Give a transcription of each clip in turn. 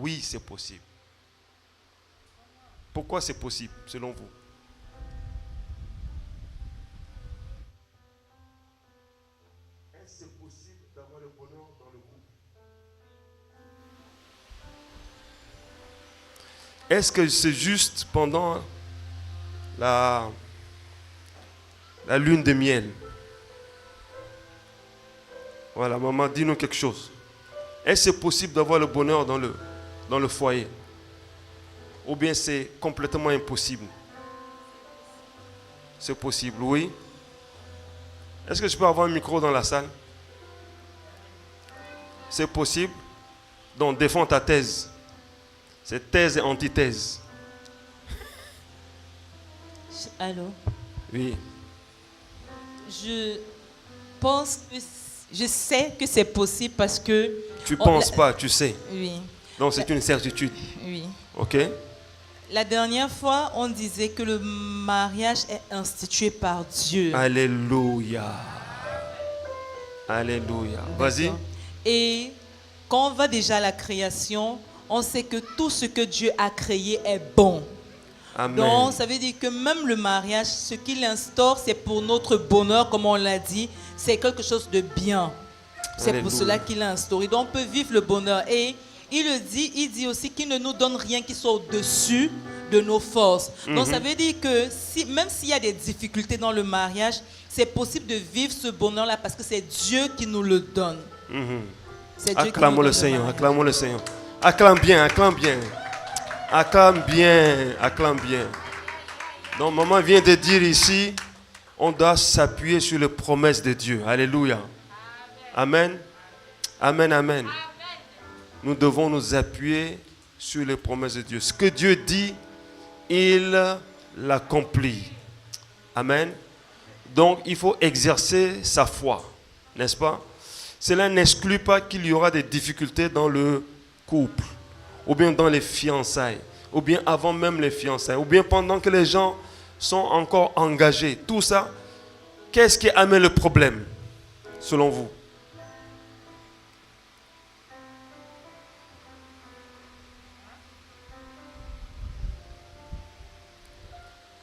Oui, c'est possible. Pourquoi c'est possible, selon vous? Est-ce que c'est possible d'avoir le bonheur dans le couple? Est-ce que c'est juste pendant la lune de miel? Voilà, maman, dis-nous quelque chose. Est-ce que c'est possible d'avoir le bonheur dans le foyer? Ou bien c'est complètement impossible? C'est possible, oui. Est-ce que je peux avoir un micro dans la salle? C'est possible. Donc défends ta thèse. C'est thèse et antithèse. Allô? Oui. Je pense que je sais que c'est possible parce que... Tu penses pas, tu sais. Oui. Donc c'est une certitude. Oui. Ok? La dernière fois, on disait que le mariage est institué par Dieu. Alléluia. Alléluia. Vas-y. D'accord. Et quand on va déjà à la création, on sait que tout ce que Dieu a créé est bon. Amen. Donc, ça veut dire que même le mariage, ce qu'il instaure, c'est pour notre bonheur, comme on l'a dit. C'est quelque chose de bien. C'est Alléluia. pour cela qu'il a instauré. Donc, on peut vivre le bonheur. Et il dit aussi qu'il ne nous donne rien qui soit au-dessus de nos forces. Donc, ça veut dire que même s'il y a des difficultés dans le mariage, c'est possible de vivre ce bonheur-là parce que c'est Dieu qui nous le donne. C'est Dieu qui nous Acclamons donne le Seigneur, mariage. acclamons le Seigneur. Acclame bien, acclame bien. Acclame bien, acclame bien. Donc, maman vient de dire ici, on doit s'appuyer sur les promesses de Dieu. Alléluia. Amen. Amen, amen. Nous devons nous appuyer sur les promesses de Dieu. Ce que Dieu dit, il l'accomplit. Amen. Donc, il faut exercer sa foi, n'est-ce pas? Cela n'exclut pas qu'il y aura des difficultés dans le couple, ou bien dans les fiançailles, ou bien avant même les fiançailles, ou bien pendant que les gens sont encore engagés. Tout ça, qu'est-ce qui amène le problème, selon vous?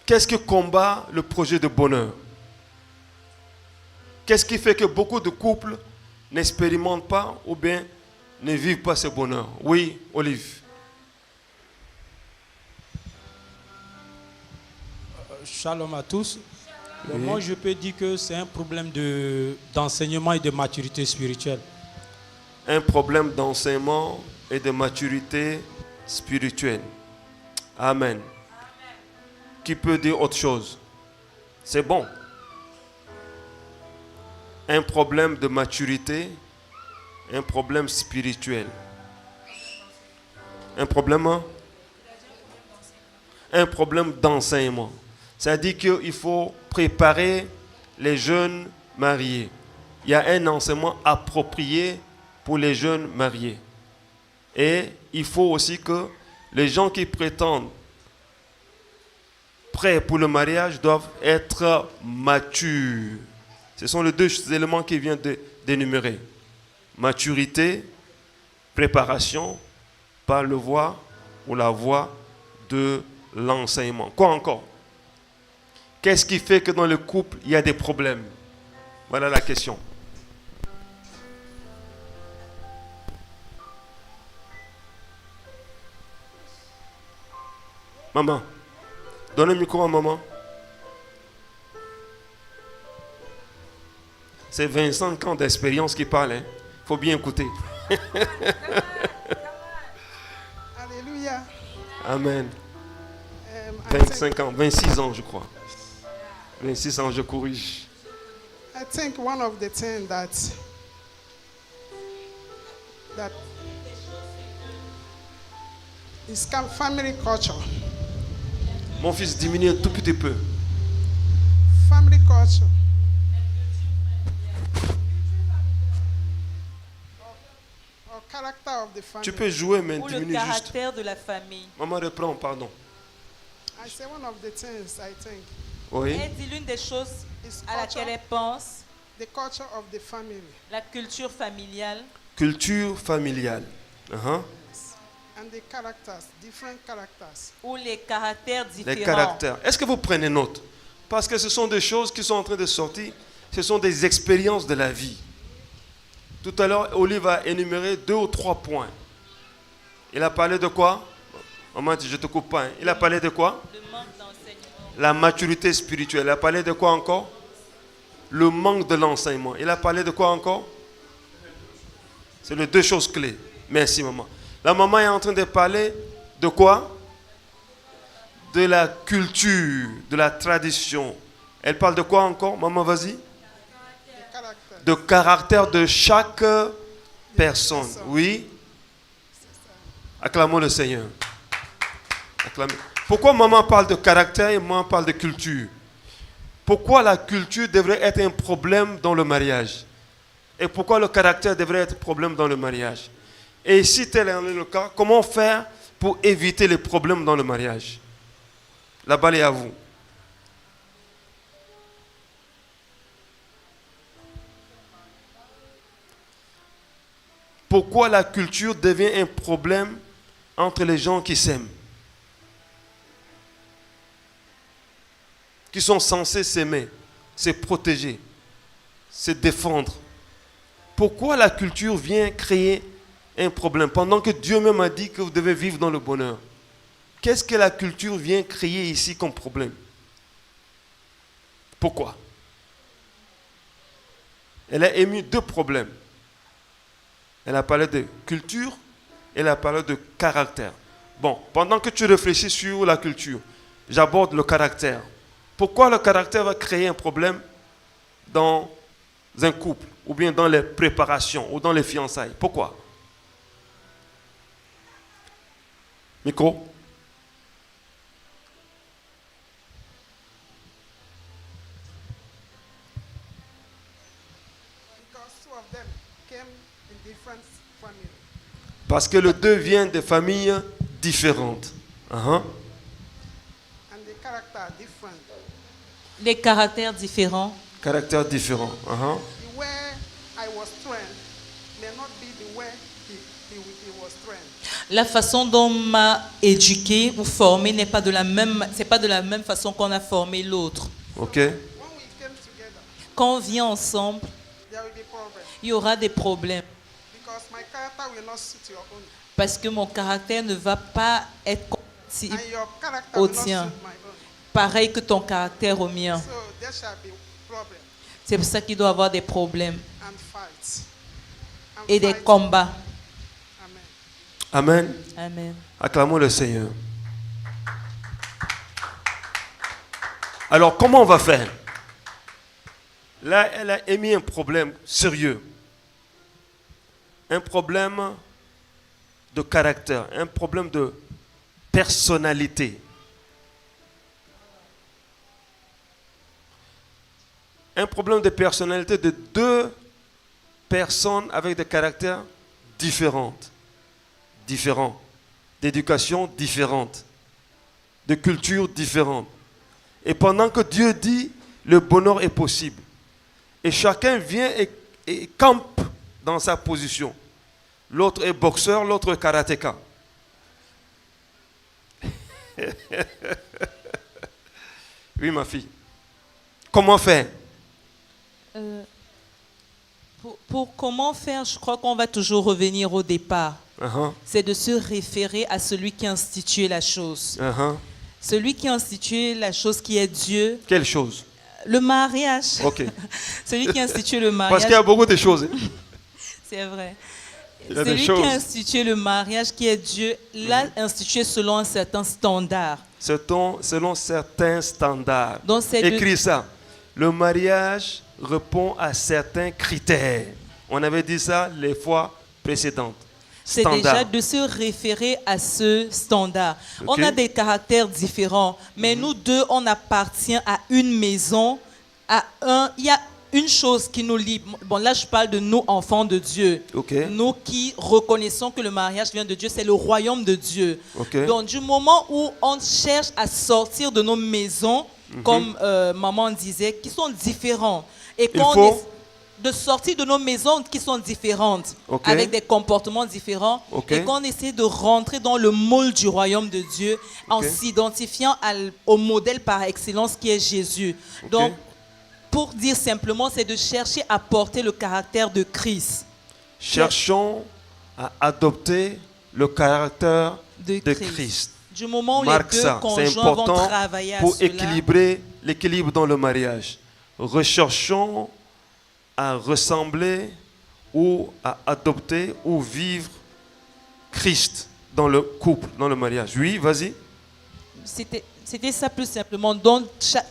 Qu'est-ce qui combat le projet de bonheur? Qu'est-ce qui fait que beaucoup de couples n'expérimentent pas ou bien ne vivent pas ce bonheur? Oui, Olive. Shalom à tous. Oui. Moi, je peux dire que c'est un problème d'enseignement et de maturité spirituelle. Un problème d'enseignement et de maturité spirituelle. Amen. Qui peut dire autre chose? C'est bon. Un problème de maturité, un problème spirituel. Un problème d'enseignement. C'est-à-dire qu'il faut préparer les jeunes mariés. Il y a un enseignement approprié pour les jeunes mariés. Et il faut aussi que les gens qui prétendent prêts pour le mariage doivent être matures. Ce sont les deux éléments qu'il vient d'énumérer. Maturité, préparation par le voie ou la voie de l'enseignement. Quoi encore? Qu'est-ce qui fait que dans le couple, il y a des problèmes? Voilà la question. Maman, donne le micro à maman. C'est 25 ans d'expérience qui parle. Il faut bien écouter. Alléluia. Amen. I 25 ans, 26 ans je crois. 26 ans, je corrige. think one of the things that is family culture. Mon fils diminue un tout petit peu. Family culture. Or character of the family. Tu peux jouer, mais Ou le diminue juste. caractère de la famille. Maman reprend, pardon. I say one of the things I think Oui. Elle dit l'une des choses is à laquelle elle pense, the culture of the family. la culture familiale. Culture familiale. Uh-huh. And And the characters, different characters. Ou les caractères Les différents. caractères. Est-ce que vous prenez note? Parce que ce sont des choses qui sont en train de sortir. Ce sont des expériences de la vie. Tout à l'heure, Olive a énuméré 2 ou 3 points. Il a parlé de quoi? Maman dit, je te coupe pas. Hein. Il a parlé de quoi? Le manque d'enseignement. La maturité spirituelle. Il a parlé de quoi encore? Le manque de l'enseignement. Il a parlé de quoi encore? C'est les 2 choses clés. Merci, maman. La maman est en train de parler de quoi? De la culture, de la tradition. Elle parle de quoi encore? Maman, vas-y. The character. De caractère de chaque personne. Oui. Acclamons le Seigneur. Acclamez. Pourquoi maman parle de caractère et maman parle de culture? Pourquoi la culture devrait être un problème dans le mariage? Et pourquoi le caractère devrait être un problème dans le mariage? Et si tel est le cas, comment faire pour éviter les problèmes dans le mariage? La balle est à vous. Pourquoi la culture devient un problème entre les gens qui s'aiment, qui sont censés s'aimer, se protéger, se défendre? Pourquoi la culture vient créer un problème pendant que Dieu même a dit que vous devez vivre dans le bonheur? Qu'est-ce que la culture vient créer ici comme problème? Pourquoi? Elle a émis 2 problèmes. Elle a parlé de culture, elle a parlé de caractère. Bon, pendant que tu réfléchis sur la culture, j'aborde le caractère. Pourquoi le caractère va créer un problème dans un couple, ou bien dans les préparations, ou dans les fiançailles? Pourquoi? Micro. Because 2 of them came in different families. Parce que les 2 viennent de familles différentes. And the character are different. Les caractères différents. Caractères différents. The way I was trained may not be the way he was trained. La façon dont on m'a éduqué ou formé n'est pas de la même, c'est pas de la même façon qu'on a formé l'autre. Ok. When we came together, Quand on vient ensemble, there will be problems. il y aura des problèmes Because my character will not suit your own. parce que mon caractère ne va pas être compatible, And your character au will not tien, suit my own. pareil que ton caractère au mien. So there shall be problems C'est pour ça qu'il doit y avoir des problèmes and fights. And et des fights. combats. Amen. Amen. Amen. Acclamons le Seigneur. Alors, comment on va faire? Là, elle a émis un problème sérieux. Un problème de caractère, un problème de personnalité. Un problème de personnalité de 2 personnes avec des caractères différents, d'éducation différente, de culture différente. Et pendant que Dieu dit, le bonheur est possible. Et chacun vient et campe dans sa position. L'autre est boxeur, l'autre est karatéka. Oui, ma fille. Comment faire? Pour comment faire, je crois qu'on va toujours revenir au départ. Uh-huh, C'est de se référer à celui qui a institué la chose. uh-huh. Celui qui a institué la chose qui est Dieu, Quelle chose? le mariage. Ok. Celui qui a institué le Parce mariage, qu'il y a beaucoup de choses. Hein. c'est vrai. Il y a des Celui qui choses. a institué le mariage qui est Dieu, l'a institué selon un certain standard. Selon certains standards. Donc c'est de- Écris ça. Le mariage répond à certains critères. On avait dit ça les fois précédentes. C'est déjà de se référer à ce standard. Ok. On a des caractères différents, mais nous 2, on appartient à une maison, il y a une chose qui nous lie. Bon, là, je parle de nous, enfants de Dieu. Ok. Nous qui reconnaissons que le mariage vient de Dieu, c'est le royaume de Dieu. Ok. Donc, du moment où on cherche à sortir de nos maisons, comme maman disait, qui sont différents, et Il qu'on faut de sortir de nos maisons qui sont différentes, Ok. avec des comportements différents, Ok. et qu'on essaie de rentrer dans le moule du royaume de Dieu en Ok. s'identifiant au modèle par excellence qui est Jésus. Ok. Donc, pour dire simplement, c'est de chercher à porter le caractère de Christ. Cherchons à adopter le caractère de Christ. Du moment où Marque les deux ça, c'est conjoints vont important travailler à pour cela, équilibrer l'équilibre dans le mariage. Recherchons à ressembler ou à adopter ou vivre Christ dans le couple, dans le mariage. Oui, vas-y. c'était ça plus simplement. Donc,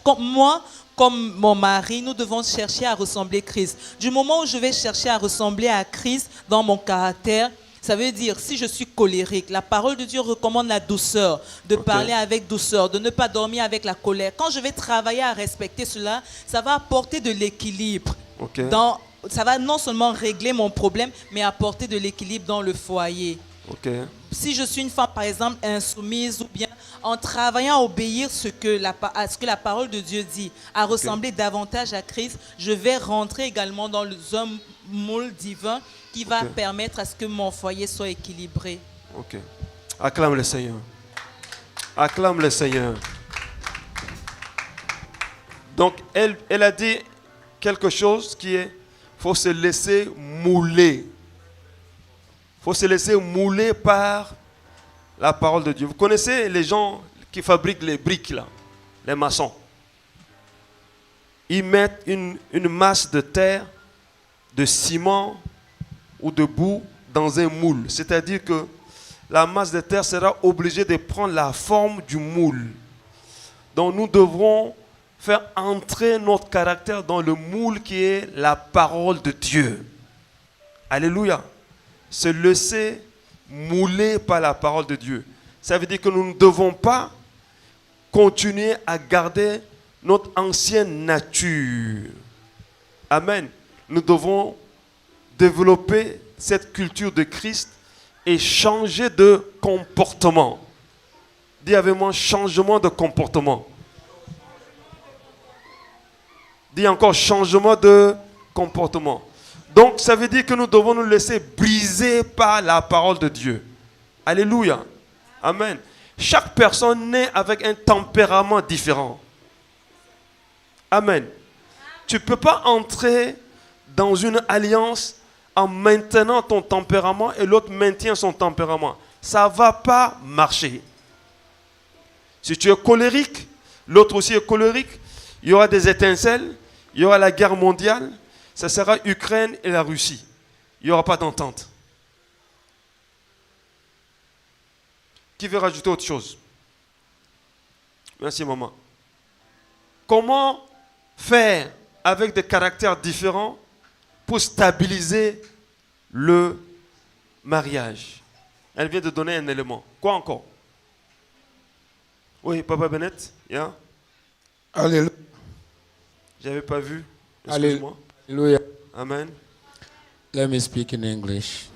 comme moi, comme mon mari, nous devons chercher à ressembler à Christ. Du moment où je vais chercher à ressembler à Christ dans mon caractère, ça veut dire, si je suis colérique, la parole de Dieu recommande la douceur, de parler avec douceur, de ne pas dormir avec la colère. Quand je vais travailler à respecter cela, ça va apporter de l'équilibre. Ok. Ça va non seulement régler mon problème, mais apporter de l'équilibre dans le foyer. Ok. Si je suis une femme, par exemple, insoumise, ou bien en travaillant à obéir à ce que la parole de Dieu dit, à ressembler davantage à Christ, je vais rentrer également dans un moule divin qui va permettre à ce que mon foyer soit équilibré. Ok. Acclame le Seigneur. Acclame le Seigneur. Donc, elle a dit quelque chose qui est, faut se laisser mouler. Faut se laisser mouler par la parole de Dieu. Vous connaissez les gens qui fabriquent les briques là, les maçons. Ils mettent une masse de terre, de ciment ou de boue dans un moule. C'est-à-dire que la masse de terre sera obligée de prendre la forme du moule. Donc nous devrons faire entrer notre caractère dans le moule qui est la parole de Dieu. Alléluia. Se laisser mouler par la parole de Dieu. Ça veut dire que nous ne devons pas continuer à garder notre ancienne nature. Amen. Nous devons développer cette culture de Christ et changer de comportement. Dis avec moi, changement de comportement. Dis encore, changement de comportement. Donc, ça veut dire que nous devons nous laisser briser par la parole de Dieu. Alléluia. Amen. Chaque personne naît avec un tempérament différent. Amen. Tu ne peux pas entrer dans une alliance en maintenant ton tempérament et l'autre maintient son tempérament. Ça ne va pas marcher. Si tu es colérique, l'autre aussi est colérique, il y aura des étincelles, il y aura la guerre mondiale, ça sera Ukraine et la Russie. Il n'y aura pas d'entente. Qui veut rajouter autre chose? Merci, maman. Comment faire avec des caractères différents pour stabiliser le mariage? Elle vient de donner un élément. Quoi encore? Oui, Papa Bennett, yeah? Alléluia. J'avais pas vu. Excuse-moi. Hallelujah. Amen. Let me speak in English.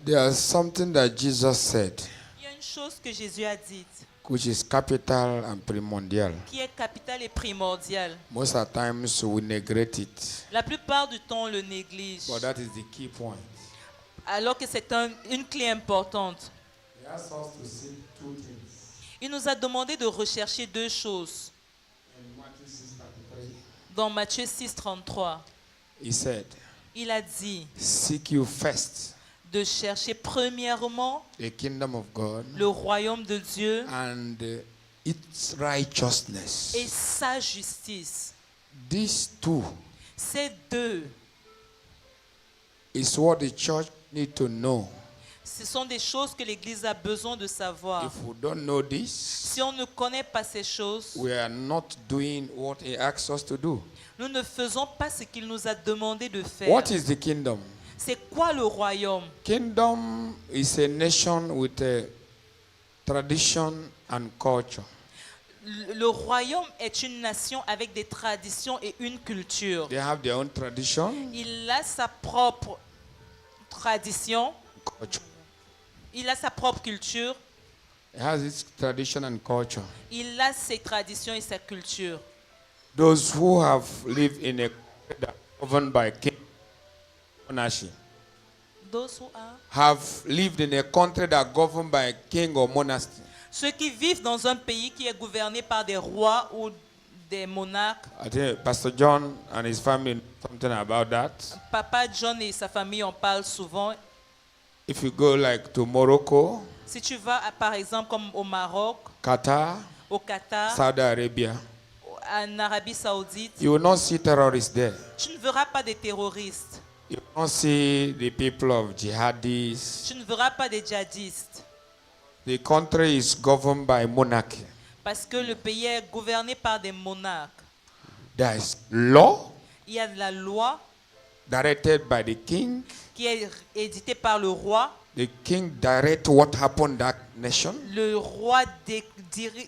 There's something that Jesus said, Il y a une chose que Jésus a dite, which is capital and primordial. qui est capitale et primordiale. Most of the times we neglect it, La plupart du temps, on le néglige, but that is the key point. alors que c'est une clé importante. He asks us to see two things. Il nous a demandé de rechercher deux choses. In Matthew 6:33, Dans Matthieu 6, 33, he said, il a dit seek you first de chercher premièrement the kingdom of God le royaume de Dieu and its righteousness. et sa justice. These two Ces deux, is what the church need to know. ce sont des choses que l'Église a besoin de savoir. If we don't know this, Si on ne connaît pas ces choses, we are not doing what he asks us to do. nous ne faisons pas ce qu'il nous a demandé de faire. What is the kingdom? C'est quoi le royaume? Kingdom is a nation with a tradition and culture. Le royaume est une nation avec des traditions et une culture. They have their own tradition, Il a sa propre tradition, culture. il a sa propre culture, It has its tradition and culture. il a ses traditions et sa culture. Those who have lived in a country that governed by king monarchy Those who are- have lived in a country that governed by king or monarchy. Ceux qui vivent dans un pays qui est gouverné par des rois ou des monarques. I think Pastor John and his family know something about that. Papa John et sa famille en parlent souvent. If you go like to Morocco, Si tu vas, par exemple, comme au Maroc, Qatar, au Qatar, Saudi Arabia, en Arabie Saoudite, you will not see terrorists there. tu ne verras pas des terroristes. You will not see the people of jihadis. Tu ne verras pas des djihadistes. The country is governed by monarchy. Parce que le pays est gouverné par des monarques. There is law Il y a de la loi directed by the king. qui est éditée par le roi. The king directs what happened in that nation. Le roi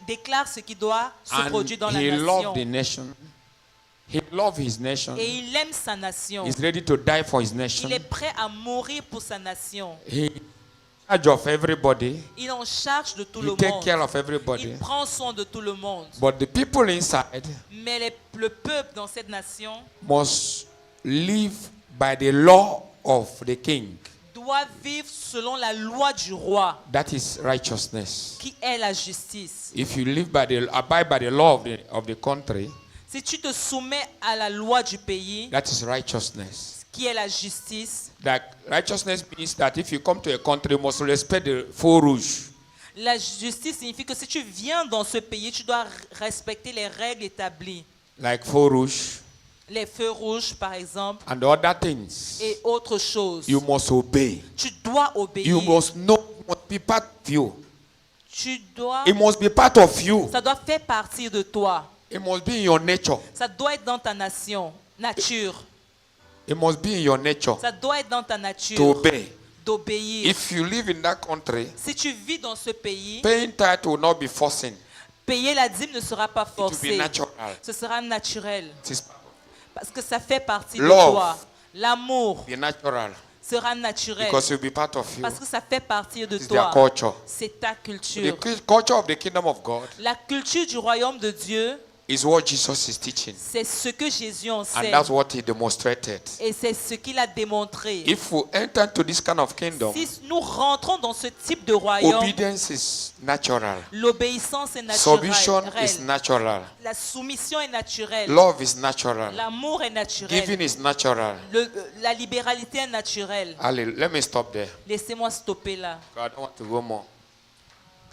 déclare ce qui doit se And produire dans la he nation. loved the nation. He loved his nation. Et il aime sa nation. He's ready to die for his nation. Il est prêt à mourir pour sa nation. He in charge of everybody. Il est en charge de tout He le take care monde. of everybody. Il prend soin de tout le monde. But the people inside Mais le peuple dans cette nation must live by the law of the king. doit vivre selon la loi du roi, That is righteousness. qui est la justice. If you live by the abide by the law of the country, Si tu te soumets à la loi du pays, that is righteousness. qui est la justice, That righteousness means that if you come to a country, you must respect the faux rouge. la justice signifie que si tu viens dans ce pays, tu dois respecter les règles établies. Like faux rouge Les feux rouges, par exemple, and other things. et autre chose. You must obey. Tu dois obéir. You must know, it must be part of you. Tu dois, It must be part of you. ça doit faire partir de toi. It must be in your nature. Ça doit être dans ta nature. It must be in your nature Ça doit être dans ta to nature obey. d'obéir. If you live in that country, Si tu vis dans ce pays, paying tithe will not be forcing. payer la dîme ne sera pas It will be forcé. natural. Ce sera naturel. It is Parce que ça fait partie de Love. toi. L'amour be natural sera naturel. because it will be part of you. Parce que ça fait partie de It's their toi. culture. C'est ta The culture. culture of the kingdom of God La culture du royaume de Dieu, is what Jesus is teaching. c'est ce que Jésus And enseigne. that's what he demonstrated. Et c'est ce qu'il a démontré. If we enter into this kind of kingdom, Si nous rentrons dans ce type de royaume, obedience is natural. l'obéissance est Submission is naturelle. natural. La soumission est naturelle. Love is natural. L'amour est naturel. Giving is natural. La libéralité est naturelle. Let me stop there. Laissez-moi stopper là. I don't want to go more.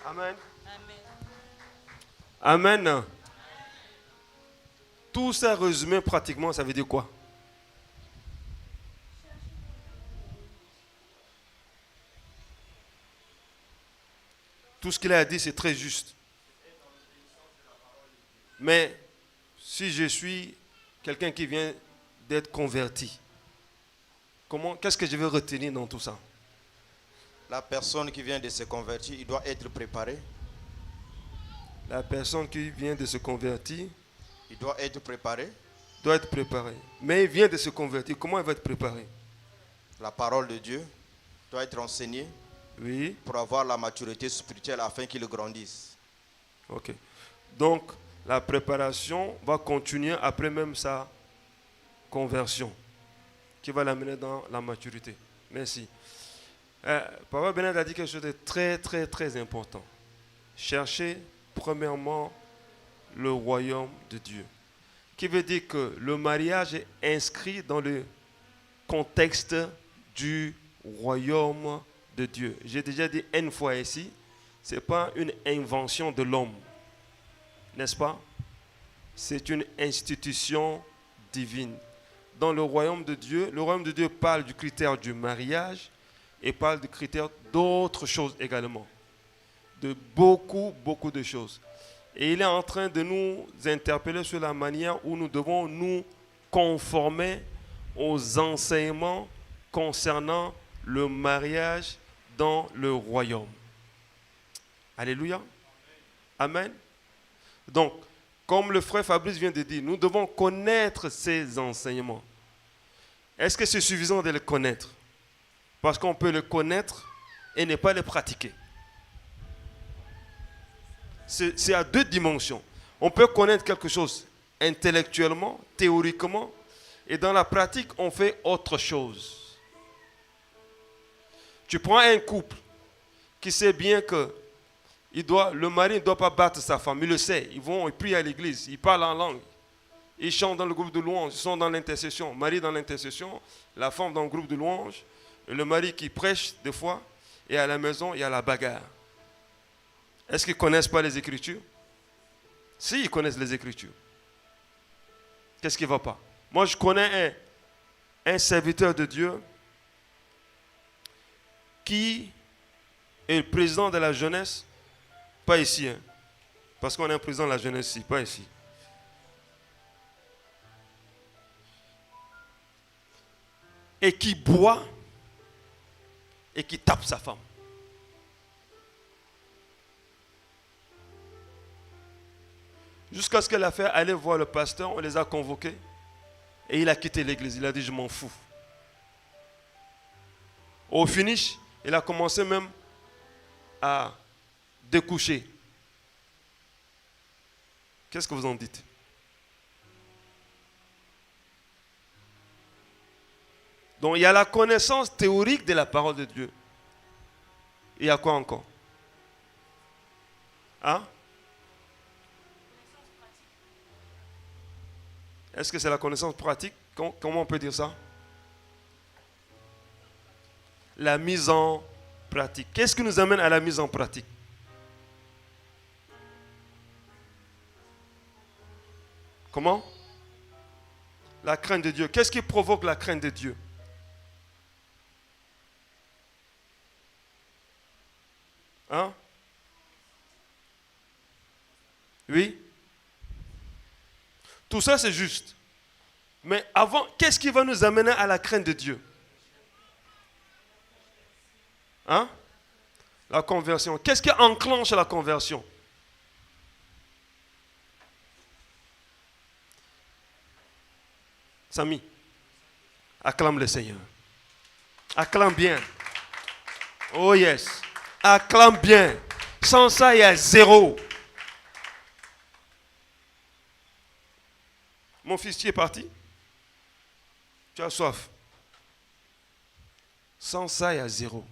Amen. Amen. Amen. Tout ça résumé pratiquement, ça veut dire quoi? Tout ce qu'il a dit, c'est très juste. Mais si je suis quelqu'un qui vient d'être converti, qu'est-ce que je vais retenir dans tout ça? La personne qui vient de se convertir, il doit être préparé. La personne qui vient de se convertir Il doit être préparé. doit être préparée. Mais il vient de se convertir, comment il va être préparé? La parole de Dieu doit être enseignée Oui, pour avoir la maturité spirituelle afin qu'il grandisse. ok. Donc, la préparation va continuer après même sa conversion, qui va l'amener dans la maturité. Merci. Papa Bernard a dit quelque chose de très, très, très important. Cherchez premièrement le royaume de Dieu. Qui veut dire que le mariage est inscrit dans le contexte du royaume de Dieu. J'ai déjà dit une fois ici, ce n'est pas une invention de l'homme, n'est-ce pas? C'est une institution divine. Dans le royaume de Dieu parle du critère du mariage et parle du critère d'autres choses également. De beaucoup, beaucoup de choses. Et il est en train de nous interpeller sur la manière où nous devons nous conformer aux enseignements concernant le mariage dans le royaume. Alléluia. Amen. Donc, comme le frère Fabrice vient de dire, nous devons connaître ces enseignements. Est-ce que c'est suffisant de les connaître? Parce qu'on peut les connaître et ne pas les pratiquer. C'est à deux dimensions. On peut connaître quelque chose intellectuellement, théoriquement, et dans la pratique, on fait autre chose. Tu prends un couple qui sait bien que le mari ne doit pas battre sa femme, il le sait. Ils prient à l'église, ils parlent en langue, ils chantent dans le groupe de louanges, ils sont dans l'intercession. Mari dans l'intercession, la femme dans le groupe de louanges, et le mari qui prêche des fois, et à la maison, il y a la bagarre. Est-ce qu'ils ne connaissent pas les Écritures? Si, ils connaissent les Écritures. Qu'est-ce qui ne va pas? Moi, je connais un serviteur de Dieu qui est le président de la jeunesse, pas ici, hein, parce qu'on a un président de la jeunesse ici, pas ici. Et qui boit et qui tape sa femme. Jusqu'à ce qu'elle a fait aller voir le pasteur, on les a convoqués et il a quitté l'église. Il a dit je m'en fous. Au finish, il a commencé même à découcher. Qu'est-ce que vous en dites? Donc il y a la connaissance théorique de la parole de Dieu. Il y a quoi encore? Hein? Est-ce que c'est la connaissance pratique? Comment on peut dire ça? La mise en pratique. Qu'est-ce qui nous amène à la mise en pratique? Comment? La crainte de Dieu. Qu'est-ce qui provoque la crainte de Dieu? Hein? Oui? Tout ça, c'est juste. Mais avant, qu'est-ce qui va nous amener à la crainte de Dieu? Hein? La conversion. Qu'est-ce qui enclenche la conversion? Samy, acclame le Seigneur. Acclame bien. Oh yes. Acclame bien. Sans ça, il y a zéro. Mon fils, tu es parti? Tu as soif. Sans ça, il y a zéro.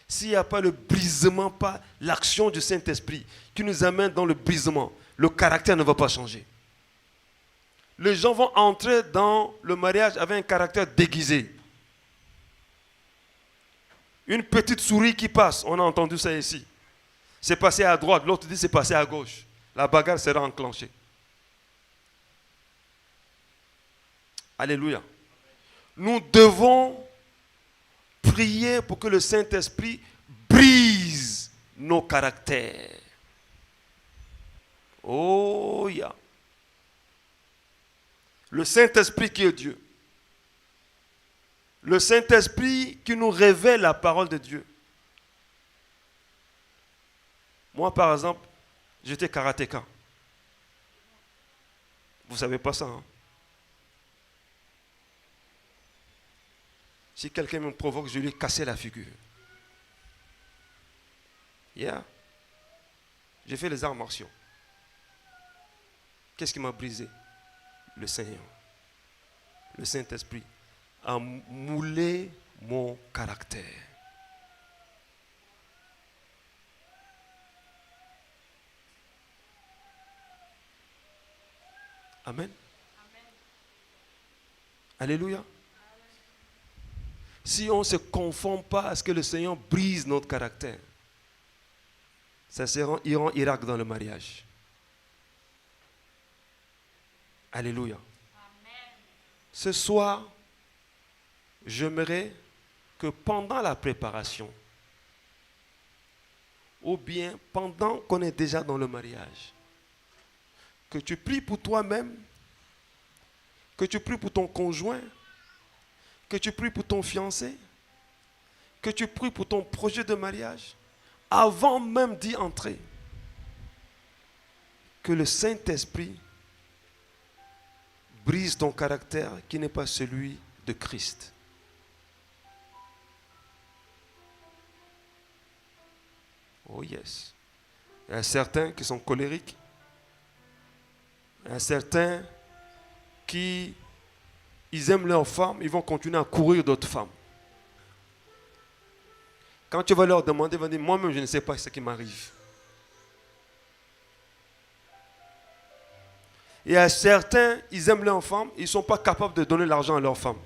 S'il n'y a pas le brisement, pas l'action du Saint-Esprit qui nous amène dans le brisement, le caractère ne va pas changer. Les gens vont entrer dans le mariage avec un caractère déguisé. Une petite souris qui passe, on a entendu ça ici. C'est passé à droite, l'autre dit c'est passé à gauche. La bagarre sera enclenchée. Alléluia. Nous devons prier pour que le Saint-Esprit brise nos caractères. Oh, yeah. Le Saint-Esprit qui est Dieu. Le Saint-Esprit qui nous révèle la parole de Dieu. Moi, par exemple, j'étais karatéka. Vous ne savez pas ça, hein? Si quelqu'un me provoque, je lui ai cassé la figure. Yeah. J'ai fait les arts martiaux. Qu'est-ce qui m'a brisé? Le Seigneur. Le Saint-Esprit a moulé mon caractère. Amen. Alléluia. Si on ne se conforme pas à ce que le Seigneur brise notre caractère, ça sera Irak dans le mariage. Alléluia. Amen. Ce soir, j'aimerais que pendant la préparation, ou bien pendant qu'on est déjà dans le mariage, que tu pries pour toi-même, que tu pries pour ton conjoint, que tu pries pour ton fiancé, que tu pries pour ton projet de mariage, avant même d'y entrer, que le Saint-Esprit brise ton caractère qui n'est pas celui de Christ. Oh yes. Il y a certains qui sont colériques. Il y a certains qui ils aiment leurs femmes, ils vont continuer à courir d'autres femmes. Quand tu vas leur demander, ils vont dire, moi-même, je ne sais pas ce qui m'arrive. Et à certains, ils aiment leurs femmes, ils ne sont pas capables de donner l'argent à leurs femmes.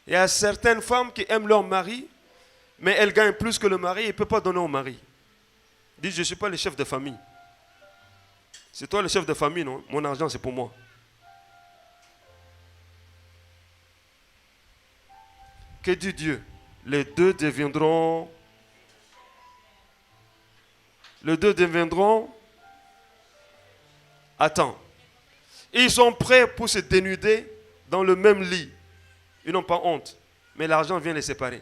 Et à certaines femmes qui aiment leur mari, mais elles gagnent plus que le mari, ils ne peuvent pas donner au mari. Ils disent, je ne suis pas le chef de famille. C'est toi le chef de famille, non? Mon argent, c'est pour moi. Que dit Dieu? Les deux deviendront... Attends. Ils sont prêts pour se dénuder dans le même lit. Ils n'ont pas honte. Mais l'argent vient les séparer.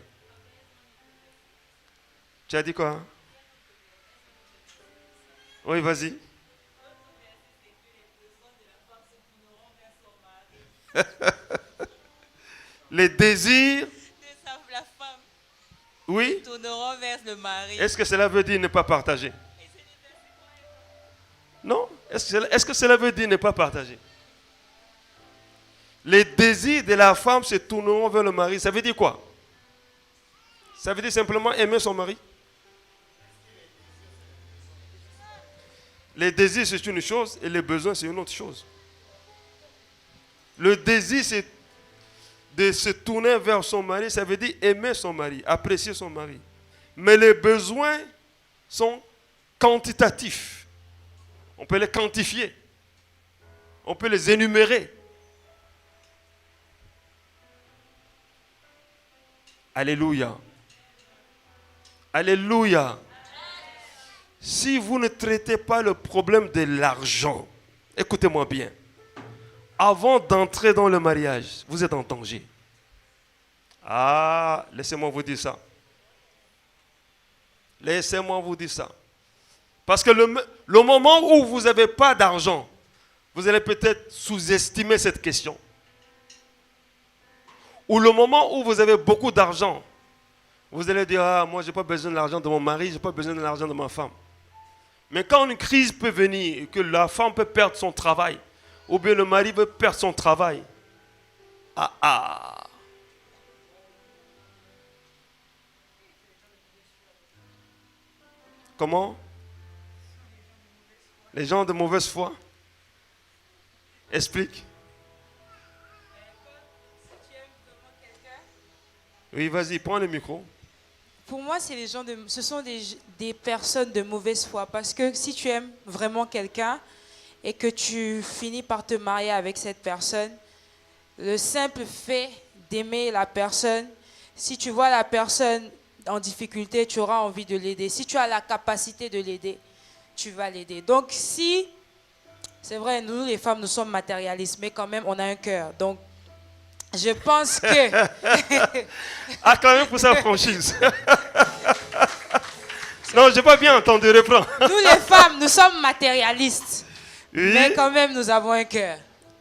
Tu as dit quoi? Hein? Oui, vas-y. Les désirs. La femme Oui. tourneront vers le mari. Est-ce que cela veut dire ne pas partager? Non. Est-ce que cela veut dire ne pas partager? Les désirs de la femme se tourneront vers le mari. Ça veut dire quoi? Ça veut dire simplement aimer son mari. Les désirs, c'est une chose et les besoins, c'est une autre chose. Le désir, c'est de se tourner vers son mari, ça veut dire aimer son mari, apprécier son mari. Mais les besoins sont quantitatifs. On peut les quantifier. On peut les énumérer. Alléluia. Alléluia. Si vous ne traitez pas le problème de l'argent, écoutez-moi bien. Avant d'entrer dans le mariage, vous êtes en danger. Ah, laissez-moi vous dire ça. Laissez-moi vous dire ça. Parce que le moment où vous n'avez pas d'argent, vous allez peut-être sous-estimer cette question. Ou le moment où vous avez beaucoup d'argent, vous allez dire, ah, moi, je n'ai pas besoin de l'argent de mon mari, je n'ai pas besoin de l'argent de ma femme. Mais quand une crise peut venir, et que la femme peut perdre son travail, ou bien le mari veut perdre son travail. Comment? Les gens de mauvaise foi? Explique. Oui, vas-y, prends le micro. Pour moi, ce sont des personnes de mauvaise foi. Parce que si tu aimes vraiment quelqu'un et que tu finis par te marier avec cette personne, le simple fait d'aimer la personne, si tu vois la personne en difficulté, tu auras envie de l'aider. Si tu as la capacité de l'aider, tu vas l'aider. Donc si, c'est vrai, nous les femmes, nous sommes matérialistes, mais quand même, on a un cœur. Donc, je pense que... quand même pour sa franchise. Non, je n'ai pas bien entendu, reprends. Nous les femmes, nous sommes matérialistes. Oui. Mais quand même, nous avons un cœur.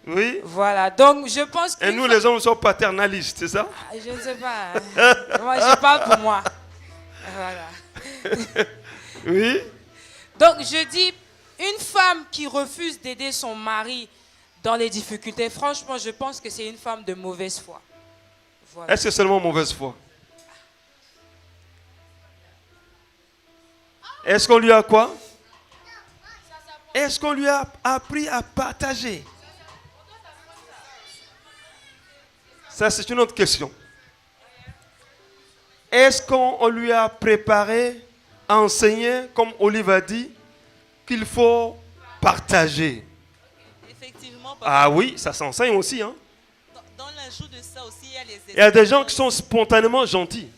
Oui. Voilà, donc je pense que... Et nous, les hommes, sommes paternalistes, c'est ça? Je ne sais pas. Moi, je parle pour moi. Voilà. Oui. Donc, je dis, une femme qui refuse d'aider son mari dans les difficultés, franchement, je pense que c'est une femme de mauvaise foi. Voilà. Est-ce que c'est seulement mauvaise foi? Est-ce qu'on lui a quoi? Est-ce qu'on lui a appris à partager? Ça, c'est une autre question. Est-ce qu'on lui a préparé, enseigné, comme Olive a dit, qu'il faut partager? Effectivement. Ah oui, ça s'enseigne aussi. Hein? Dans l'ajout de ça aussi, il y a les... Il y a des gens qui sont spontanément gentils.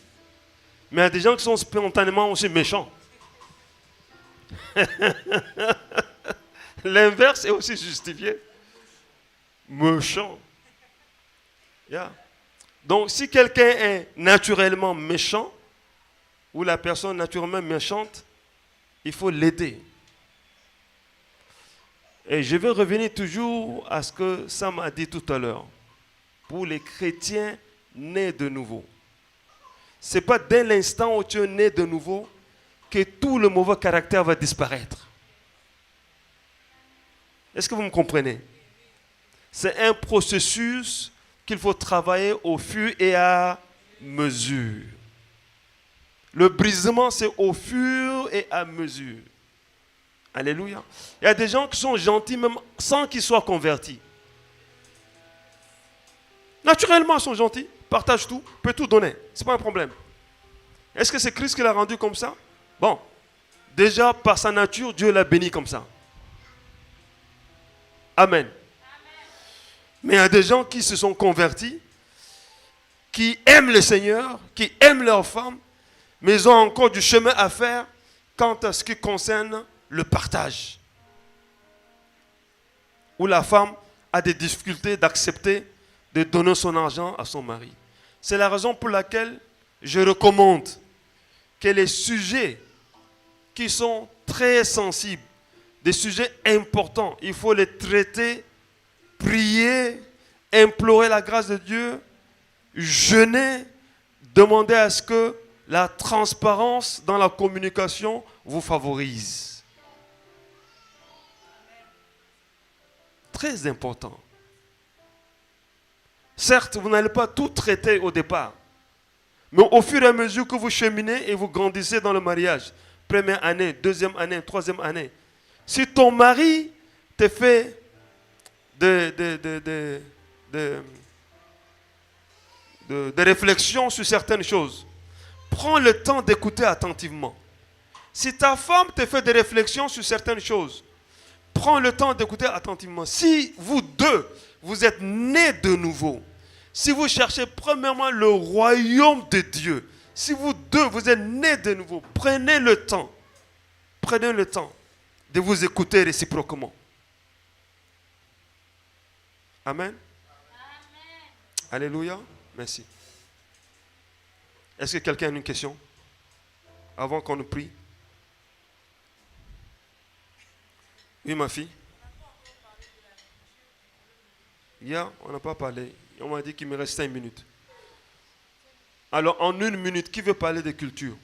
Mais il y a des gens qui sont spontanément aussi méchants. L'inverse est aussi justifié. Méchant. Yeah. Donc, si quelqu'un est naturellement méchant, ou la personne naturellement méchante, il faut l'aider. Et je vais revenir toujours à ce que Sam a dit tout à l'heure. Pour les chrétiens nés de nouveau. Ce n'est pas dès l'instant où tu es né de nouveau que tout le mauvais caractère va disparaître. Est-ce que vous me comprenez? C'est un processus qu'il faut travailler au fur et à mesure. Le brisement, c'est au fur et à mesure. Alléluia. Il y a des gens qui sont gentils même sans qu'ils soient convertis. Naturellement, ils sont gentils, partagent tout, peuvent tout donner. Ce n'est pas un problème. Est-ce que c'est Christ qui l'a rendu comme ça? Bon, déjà par sa nature, Dieu l'a béni comme ça. Amen. Mais il y a des gens qui se sont convertis, qui aiment le Seigneur, qui aiment leur femme, mais ils ont encore du chemin à faire quant à ce qui concerne le partage. Où la femme a des difficultés d'accepter de donner son argent à son mari. C'est la raison pour laquelle je recommande que les sujets qui sont très sensibles, des sujets importants, il faut les traiter, prier, implorer la grâce de Dieu, jeûner, demander à ce que la transparence dans la communication vous favorise. Très important. Certes, vous n'allez pas tout traiter au départ, mais au fur et à mesure que vous cheminez et vous grandissez dans le mariage, première année, deuxième année, troisième année, si ton mari te fait de réflexion sur certaines choses, prends le temps d'écouter attentivement. Si ta femme te fait des réflexions sur certaines choses, prends le temps d'écouter attentivement. Si vous deux, vous êtes nés de nouveau, si vous cherchez premièrement le royaume de Dieu, si vous deux, vous êtes nés de nouveau, prenez le temps de vous écouter réciproquement. Amen. Alléluia. Merci. Est-ce que quelqu'un a une question avant qu'on nous prie? Oui, ma fille. Hier, on n'a pas parlé. On m'a dit qu'il me reste 5 minutes. Alors, en 1 minute, qui veut parler de culture?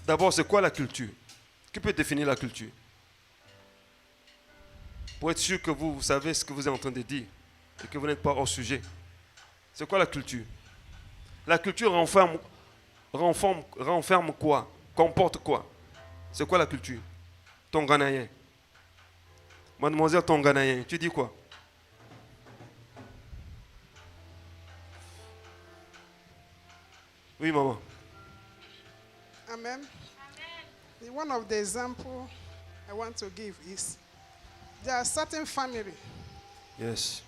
D'abord, c'est quoi la culture? Qui peut définir la culture? Pour être sûr que vous savez ce que vous êtes en train de dire et que vous n'êtes pas hors sujet. C'est quoi la culture? La culture renferme quoi? Comporte quoi? C'est quoi la culture? Tonganayen. Mademoiselle Tonganayen, tu dis quoi? Oui, maman. Amen. One of the examples I want to give is there are certain family. Yes.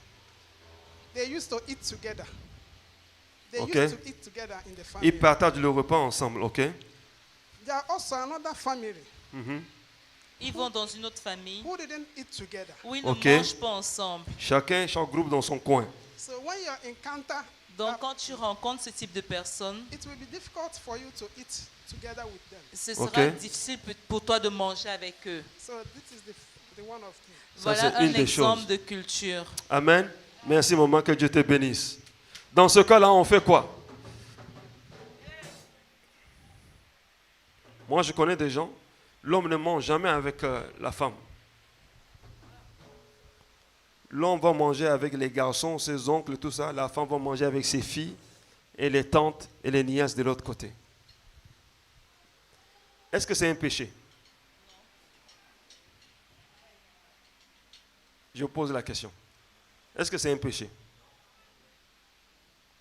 They used to eat together. They Okay. used to eat together in the family. Ils partagent le repas ensemble, ok? There are also another family Ils vont dans une autre famille who didn't eat together. où ils Ok. ne mangent pas ensemble. Chaque groupe dans son coin. So when you encounter Donc that, quand tu rencontres ce type de personnes, it will be difficult for you to eat together with them. ce sera Ok. difficile pour toi de manger avec eux. So this is the one of them. Ça, Voilà c'est un une des exemple choses. de culture. Amen. Merci, maman, que Dieu te bénisse. Dans ce cas-là, on fait quoi? Moi, je connais des gens, l'homme ne mange jamais avec la femme. L'homme va manger avec les garçons, ses oncles, tout ça. La femme va manger avec ses filles et les tantes et les nièces de l'autre côté. Est-ce que c'est un péché? Je pose la question. Est-ce que c'est un péché?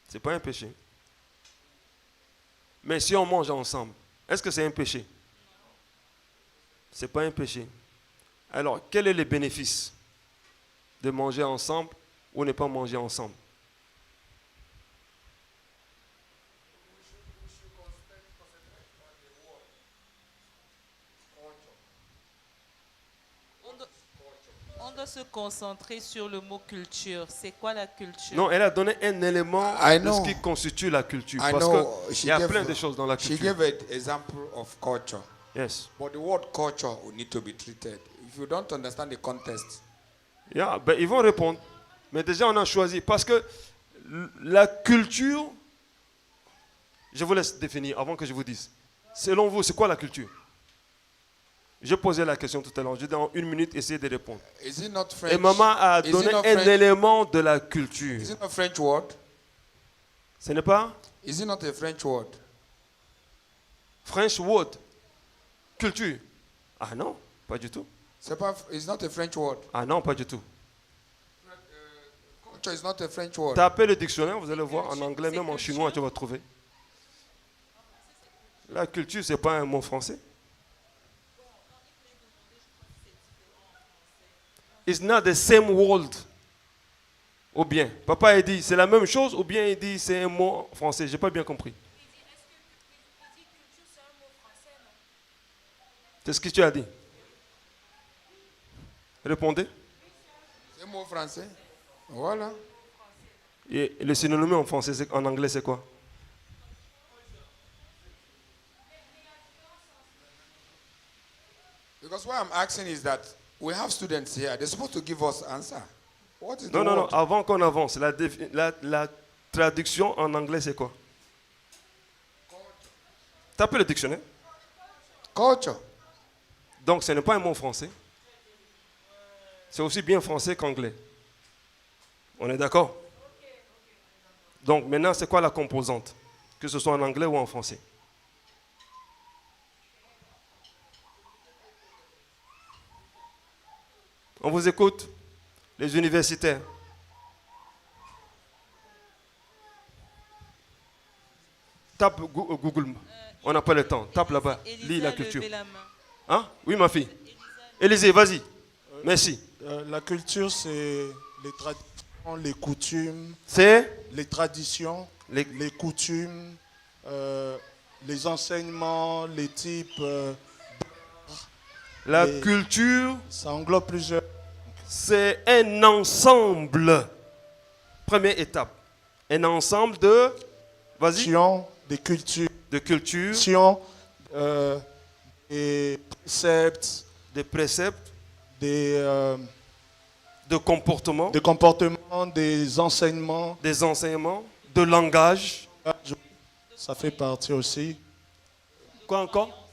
Ce n'est pas un péché. Mais si on mange ensemble, est-ce que c'est un péché? Ce n'est pas un péché. Alors, quel est le bénéfice de manger ensemble ou ne pas manger ensemble? On doit se concentrer sur le mot culture. C'est quoi la culture? Non, elle a donné un élément I de know. ce qui constitue la culture. I Parce know qu'il y a plein de choses dans la she culture. gave an example of culture. Yes. But the word culture will need to be treated. If you don't understand the context, Yeah, ben, ils vont répondre. Mais déjà, on a choisi. Parce que la culture, je vous laisse définir avant que je vous dise. Selon vous, c'est quoi la culture? Je posais la question tout à l'heure. Je dis en 1 minute, essayez de répondre. Is it not French? Et maman a Is it donné not un French? élément de la culture. Is it not French word? Ce n'est pas Is it not a French word? French word. Culture. Ah non, pas du tout. It's not a French word. Ah non, pas du tout. Culture is not a French word. Tapez le dictionnaire, vous allez voir. En anglais, même en chinois, tu vas trouver. La culture, ce n'est pas un mot français. It's not the same word. Ou bien, papa il dit c'est la même chose, ou bien il dit c'est un mot français. Je n'ai pas bien compris. C'est ce que tu as dit. Répondez. C'est un mot français. Voilà. Et le synonyme en français, en anglais, c'est quoi? Because what I'm asking is that we have students here. They're supposed to give us answer. What is the Non, non, non. word? Avant qu'on avance, la traduction en anglais, c'est quoi? Tapez le dictionnaire. Culture. Donc, ce n'est pas un mot français. C'est aussi bien français qu'anglais. On est d'accord? Donc, maintenant, c'est quoi la composante? Que ce soit en anglais ou en français. On vous écoute, les universitaires. Tape Google. On n'a pas le temps. Tape là-bas. Lis la culture. Hein? Oui, ma fille. Élisée, vas-y. Merci. La culture, c'est les traditions, les coutumes. C'est les traditions, les coutumes, les enseignements, les types. La culture, ça englobe plusieurs. C'est un ensemble. Première étape. Un ensemble de. Vas-y. Des cultures. De culture. Des préceptes. Des préceptes. De comportements. Des comportements, des enseignements. Des enseignements. De langage. Ça fait partie aussi. Quoi encore?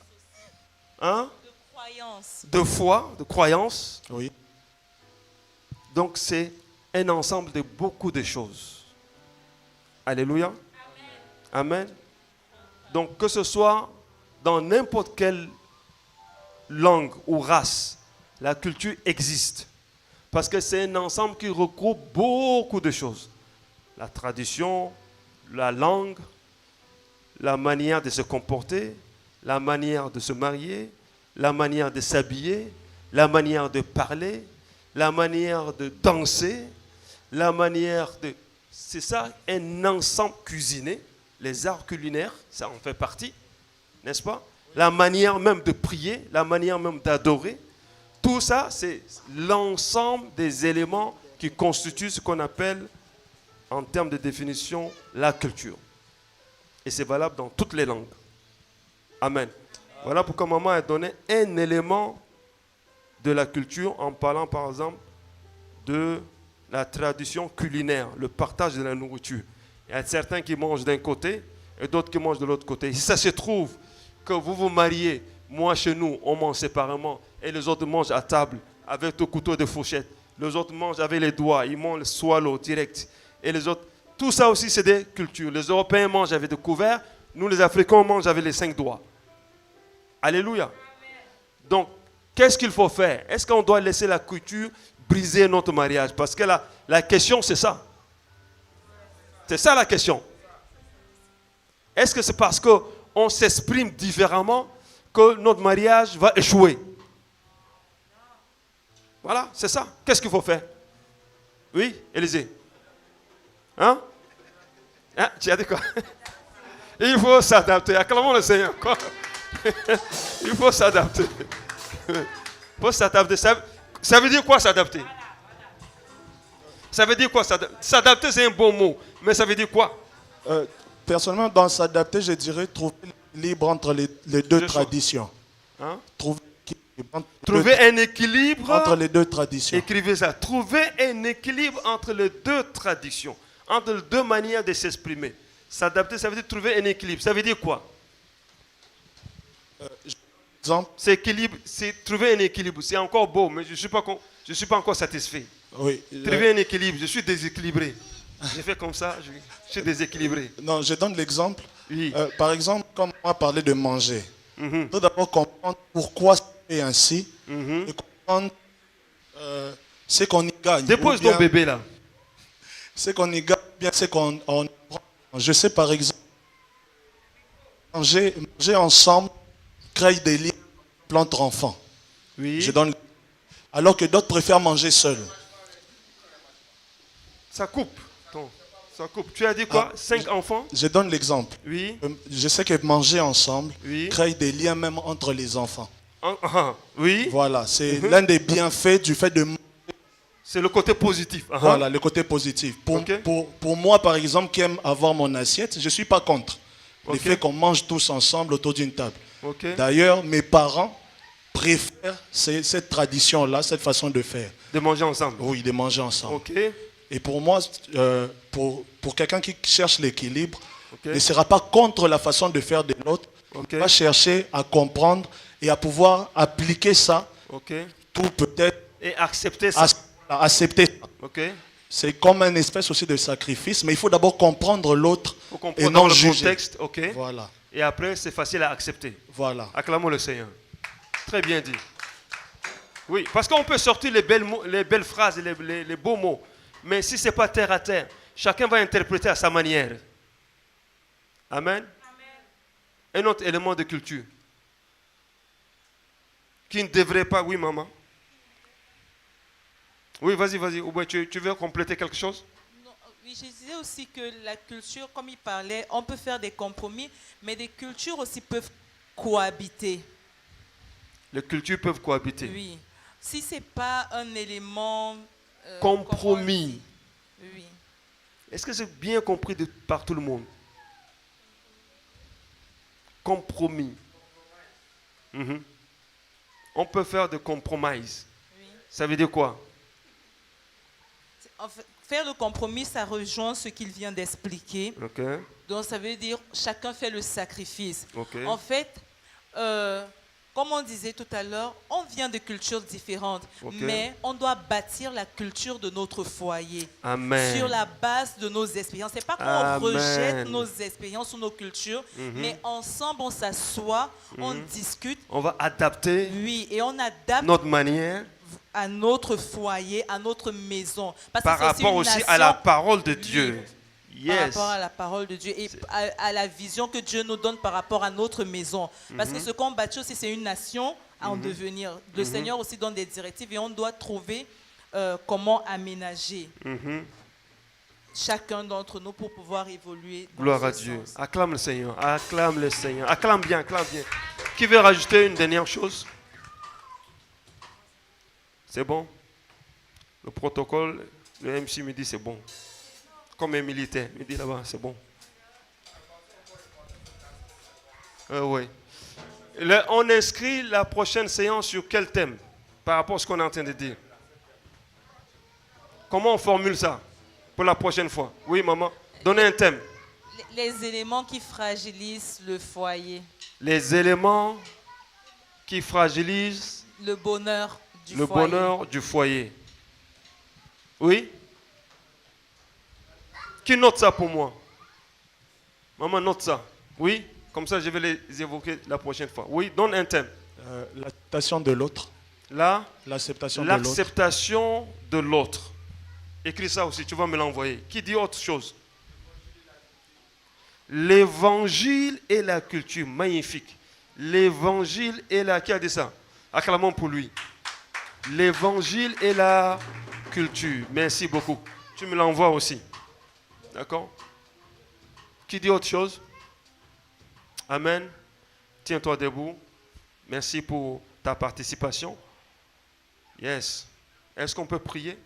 Hein? De croyance. De foi, de croyance. Oui. Donc c'est un ensemble de beaucoup de choses. Alléluia. Amen. Donc que ce soit dans n'importe quelle langue ou race, la culture existe. Parce que c'est un ensemble qui regroupe beaucoup de choses. La tradition, la langue, la manière de se comporter, la manière de se marier, la manière de s'habiller, la manière de parler, la manière de danser, la manière de... C'est ça, un ensemble cuisiné. Les arts culinaires, ça en fait partie, n'est-ce pas? La manière même de prier, la manière même d'adorer. Tout ça, c'est l'ensemble des éléments qui constituent ce qu'on appelle, en termes de définition, la culture. Et c'est valable dans toutes les langues. Amen. Voilà pourquoi maman a donné un élément de la culture en parlant, par exemple, de la tradition culinaire, le partage de la nourriture. Il y a certains qui mangent d'un côté et d'autres qui mangent de l'autre côté. Si ça se trouve que vous vous mariez, moi chez nous, on mange séparément et les autres mangent à table avec le couteau de fourchette. Les autres mangent avec les doigts, ils mangent le swallow direct. Et les autres, tout ça aussi c'est des cultures. Les Européens mangent avec des couverts, nous les Africains on mange avec les 5 doigts. Alléluia. Donc, qu'est-ce qu'il faut faire? Est-ce qu'on doit laisser la culture briser notre mariage? Parce que la question c'est ça. C'est ça la question. Est-ce que c'est parce qu'on s'exprime différemment que notre mariage va échouer? Voilà, c'est ça. Qu'est-ce qu'il faut faire? Oui, Élisée? Hein? Tu as dit quoi? Il faut s'adapter. Acclamons le Seigneur. Quoi? Il faut s'adapter. Il faut s'adapter. Ça veut dire quoi s'adapter? Ça veut dire quoi s'adapter? S'adapter, c'est un bon mot. Mais ça veut dire quoi? Personnellement, dans s'adapter, je dirais trouver l'équilibre entre les deux traditions. Hein? Trouver un équilibre entre les deux traditions. Écrivez ça. Trouver un équilibre entre les deux traditions. Entre les deux manières de s'exprimer. S'adapter, ça veut dire trouver un équilibre. Ça veut dire quoi? exemple. C'est équilibre, c'est trouver un équilibre. C'est encore beau, mais je ne suis pas encore satisfait. Oui. Trouver un équilibre, je suis déséquilibré. J'ai fait comme ça, je suis déséquilibré. Non, je donne l'exemple. Oui. Par exemple, comme on a parlé de manger. Mhm. Tout d'abord, comprendre pourquoi c'est ainsi Mhm. et comprendre ce qu'on y gagne. Dépose ou bien ton bébé là. Ce qu'on y gagne, bien ce qu'on prend. Je sais par exemple, manger ensemble crée des liens entre enfants. Oui. Je donne, alors que d'autres préfèrent manger seuls. Ça coupe. Ça coupe. Tu as dit quoi? 5 enfants? Je donne l'exemple. Oui. Je sais que manger ensemble Oui. crée des liens même entre les enfants. Oui. Voilà, c'est l'un des bienfaits du fait de... C'est le côté positif. Voilà, le côté positif. Pour moi, par exemple, qui aime avoir mon assiette, je ne suis pas contre le fait qu'on mange tous ensemble autour d'une table. D'ailleurs, mes parents préfèrent cette tradition-là, cette façon de faire. De manger ensemble? Oui, de manger ensemble. Ok. Et pour moi, pour quelqu'un qui cherche l'équilibre, ne sera pas contre la façon de faire de l'autre, va chercher à comprendre et à pouvoir appliquer ça pour peut-être... Et accepter ça. Accepter ça. C'est comme une espèce aussi de sacrifice, mais il faut d'abord comprendre l'autre et non le juger. contexte, Voilà. Et après, c'est facile à accepter. Voilà. Acclamons le Seigneur. Très bien dit. Oui, parce qu'on peut sortir les belles phrases, les beaux mots. Mais si ce n'est pas terre à terre, chacun va interpréter à sa manière. Amen. Un autre élément de culture qui ne devrait pas... Oui, maman. Oui, vas-y. Ou bien tu veux compléter quelque chose? Non, oui, je disais aussi que la culture, comme il parlait, on peut faire des compromis, mais des cultures aussi peuvent cohabiter. Les cultures peuvent cohabiter. Oui. Si ce n'est pas un élément... compromis. Oui. Est-ce que c'est bien compris par tout le monde? Compromis. On peut faire des compromis. Oui. Ça veut dire quoi? En fait, faire le compromis, ça rejoint ce qu'il vient d'expliquer. Donc, ça veut dire chacun fait le sacrifice. En fait, comme on disait tout à l'heure, on vient de cultures différentes, mais on doit bâtir la culture de notre foyer. Amen. Sur la base de nos expériences. Ce n'est pas qu'on rejette nos expériences ou nos cultures, mais ensemble, on s'assoit, on discute. On va adapter et on adapte notre manière à notre foyer, à notre maison. Parce par que rapport aussi à la parole de Dieu. Par rapport à la parole de Dieu et à la vision que Dieu nous donne par rapport à notre maison. Parce que ce qu'on bâtit aussi, c'est une nation en devenir. Le Seigneur aussi donne des directives et on doit trouver comment aménager chacun d'entre nous pour pouvoir évoluer dans Gloire ce à Dieu. sens. Acclame le Seigneur. Acclame le Seigneur. Acclame bien, acclame bien. Qui veut rajouter une dernière chose? C'est bon? Le protocole, le MC me dit c'est bon. Comme un militaire, il me dit là-bas, c'est bon. Oui. On inscrit la prochaine séance sur quel thème par rapport à ce qu'on est en train de dire? Comment on formule ça pour la prochaine fois? Oui, maman. Donnez un thème. Les éléments qui fragilisent le foyer. Les éléments qui fragilisent le bonheur du foyer. Oui? Qui note ça pour moi? Maman, note ça. Oui? Comme ça, je vais les évoquer la prochaine fois. Oui, donne un thème. L'acceptation de l'autre. L'acceptation de l'autre. Écris ça aussi, tu vas me l'envoyer. Qui dit autre chose? L'évangile et la culture. Magnifique. L'évangile et la... Qui a dit ça? Acclamons pour lui. L'évangile et la culture. Merci beaucoup. Tu me l'envoies aussi. D'accord? Qui dit autre chose? Amen. Tiens-toi debout. Merci pour ta participation. Yes. Est-ce qu'on peut prier?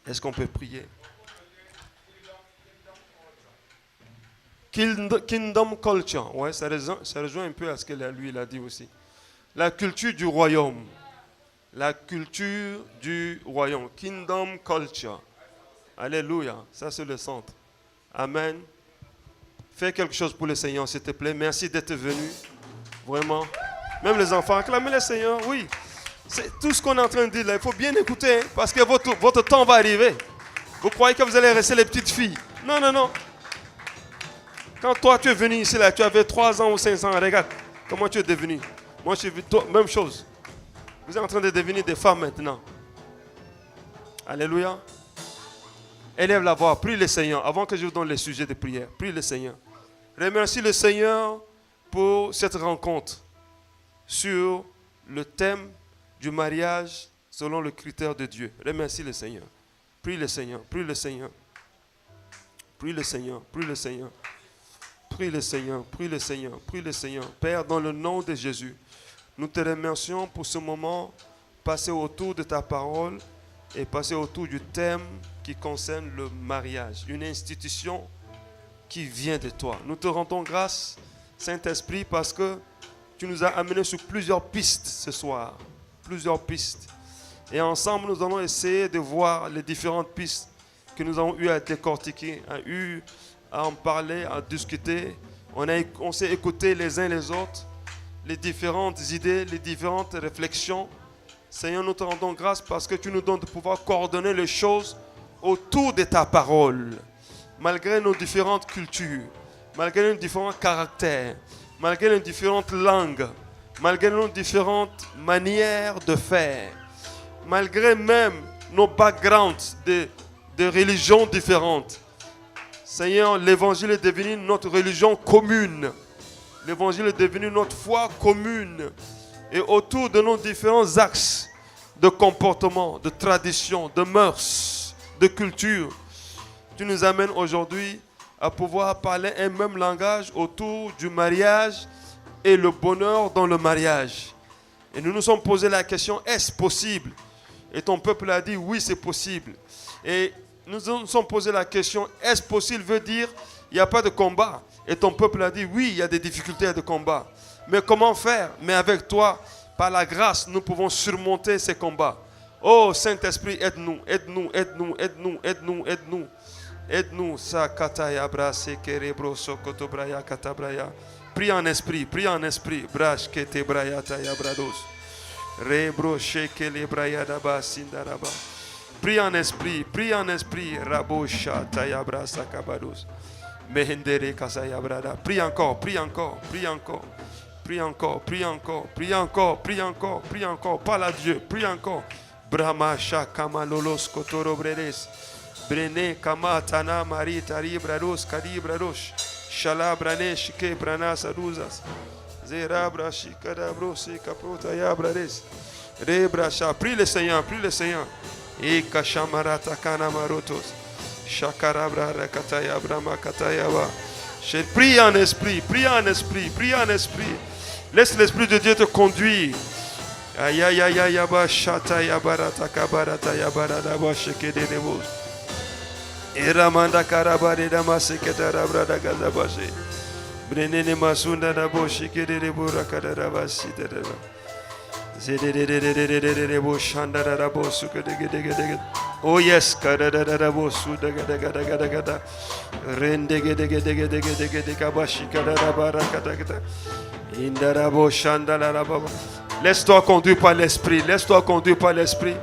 Est-ce qu'on peut prier? Kingdom culture. Ouais, ça rejoint un peu à ce que lui il a dit aussi. La culture du royaume. La culture du royaume. Kingdom culture. Alléluia. Ça, c'est le centre. Amen. Fais quelque chose pour le Seigneur, s'il te plaît. Merci d'être venu. Vraiment. Même les enfants, acclamez le Seigneur, oui. C'est tout ce qu'on est en train de dire là. Il faut bien écouter, hein, parce que votre temps va arriver. Vous croyez que vous allez rester les petites filles? Non, non, non. Quand toi, tu es venu ici, là, tu avais 3 ans ou 5 ans, regarde comment tu es devenu. Moi, j'ai vu toi, même chose. Vous êtes en train de devenir des femmes maintenant. Alléluia. Élève la voix, prie le Seigneur, avant que je vous donne les sujets de prière. Prie le Seigneur. Remercie le Seigneur pour cette rencontre sur le thème du mariage selon le critère de Dieu. Remercie le Seigneur. Prie le Seigneur, prie le Seigneur. Prie le Seigneur, prie le Seigneur. Prie le Seigneur, prie le Seigneur, prie le Seigneur. Père, dans le nom de Jésus, nous te remercions pour ce moment passé autour de ta parole et passé autour du thème qui concerne le mariage, une institution qui vient de toi. Nous te rendons grâce, Saint-Esprit, parce que tu nous as amenés sur plusieurs pistes ce soir. Plusieurs pistes. Et ensemble, nous allons essayer de voir les différentes pistes que nous avons eu à décortiquer, à en parler, à discuter. On s'est écoutés les uns les autres, les différentes idées, les différentes réflexions. Seigneur, nous te rendons grâce parce que tu nous donnes de pouvoir coordonner les choses autour de ta parole. Malgré nos différentes cultures, malgré nos différents caractères, malgré nos différentes langues, malgré nos différentes manières de faire, malgré même nos backgrounds de religions différentes. Seigneur, l'évangile est devenu notre religion commune. L'évangile est devenu notre foi commune. Et autour de nos différents axes de comportement, de tradition, de mœurs, de culture, tu nous amènes aujourd'hui à pouvoir parler un même langage autour du mariage et le bonheur dans le mariage. Et nous nous sommes posé la question, est-ce possible? Et ton peuple a dit, oui, c'est possible. Et nous nous sommes posé la question, est-ce possible veut dire, il n'y a pas de combat. Et ton peuple a dit, oui, il y a des difficultés de combat. Mais comment faire? Mais avec toi, par la grâce, nous pouvons surmonter ces combats. Oh, Saint-Esprit, aide-nous, aide-nous, aide-nous, aide-nous, aide-nous, aide-nous. Aide-nous. Prie en esprit, prie en esprit. Brash kete brayata ya brados. Rebro sheke le brayada ba sindaraba. Prie en esprit, prie en esprit. Rabo shata ya brasa kabados. Mehendere kasaya brada. Prie encore, prie encore, prie encore. Prie encore, prie encore, prie encore, prie encore, prie encore. Parle à Dieu, prie encore. Brahma shakama lolos kotoro bredes. Brene kamatana marita ribrados kadibrados. Shalabrane shike brana saduzas. Zerabra shikadabro sikaprota yabrades. Rebrasha. Prie le Seigneur, prie le Seigneur. E kashamarata kana marotos. Shakarabra rakataya brahma katayaba. Prie en esprit, prie en esprit, prie en esprit. Laisse l'Esprit de Dieu te conduire. Aïe aïe aïe aïe ba shata yabarata kabarata yabarada ba shike de nebos. Eramanda karabare dama seketara brada gazabashi. Brenene masunda da bo shike de rebura kadara basita da. Zedededededededede bo shanda da bo suke de. Oh yes, kadada bo su da gada. Rende de kabashi kadara barakata. Indara bo shanda la baba. Laisse-toi conduire par l'esprit, laisse-toi conduire par l'esprit.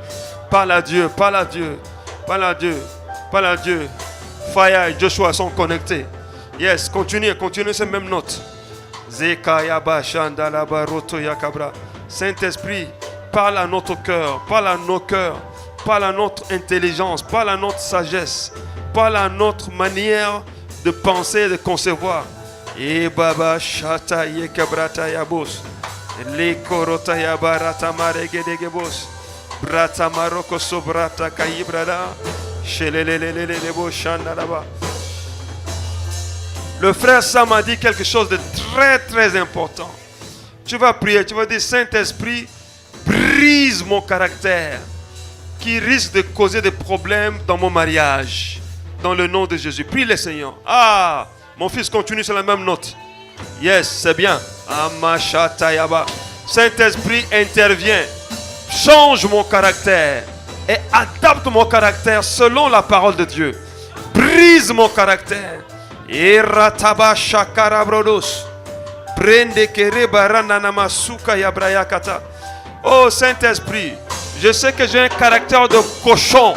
Parle à Dieu, parle à Dieu, parle à Dieu. Parle à Dieu. Faya et Joshua sont connectés. Yes, continue ces mêmes notes. Saint-Esprit, parle à notre cœur, parle à nos cœurs, parle à notre intelligence, parle à notre sagesse, parle à notre manière de penser et de concevoir. Et baba shata yekabrata yabos. Le korota yabarata maregedegebos. Brata maroko sobrata kaibrada. Le frère Sam a dit quelque chose de très très important. Tu vas prier, tu vas dire, Saint-Esprit, brise mon caractère qui risque de causer des problèmes dans mon mariage. Dans le nom de Jésus. Prie le Seigneur. Ah, mon fils continue sur la même note. Yes, c'est bien. Saint-Esprit, intervient. Change mon caractère. Et adapte mon caractère selon la parole de Dieu. Brise mon caractère. Oh Saint-Esprit, je sais que j'ai un caractère de cochon.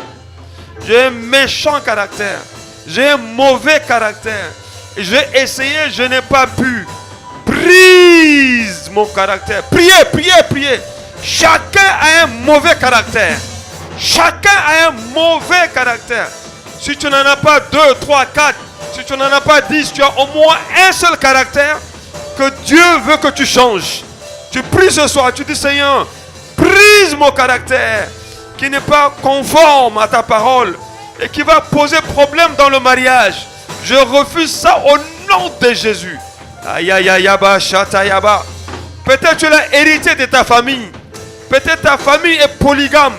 J'ai un méchant caractère. J'ai un mauvais caractère. J'ai essayé, je n'ai pas pu. Brise mon caractère. Priez, priez, priez. Chacun a un mauvais caractère. Chacun a un mauvais caractère. Si tu n'en as pas 2, 3, 4, si tu n'en as pas 10, tu as au moins un seul caractère que Dieu veut que tu changes. Tu pries ce soir, tu dis Seigneur, brise mon caractère qui n'est pas conforme à ta parole et qui va poser problème dans le mariage. Je refuse ça au nom de Jésus. Aïe aïe aïe yaba, chata yaba. Peut-être tu l'as hérité de ta famille. Peut-être ta famille est polygame.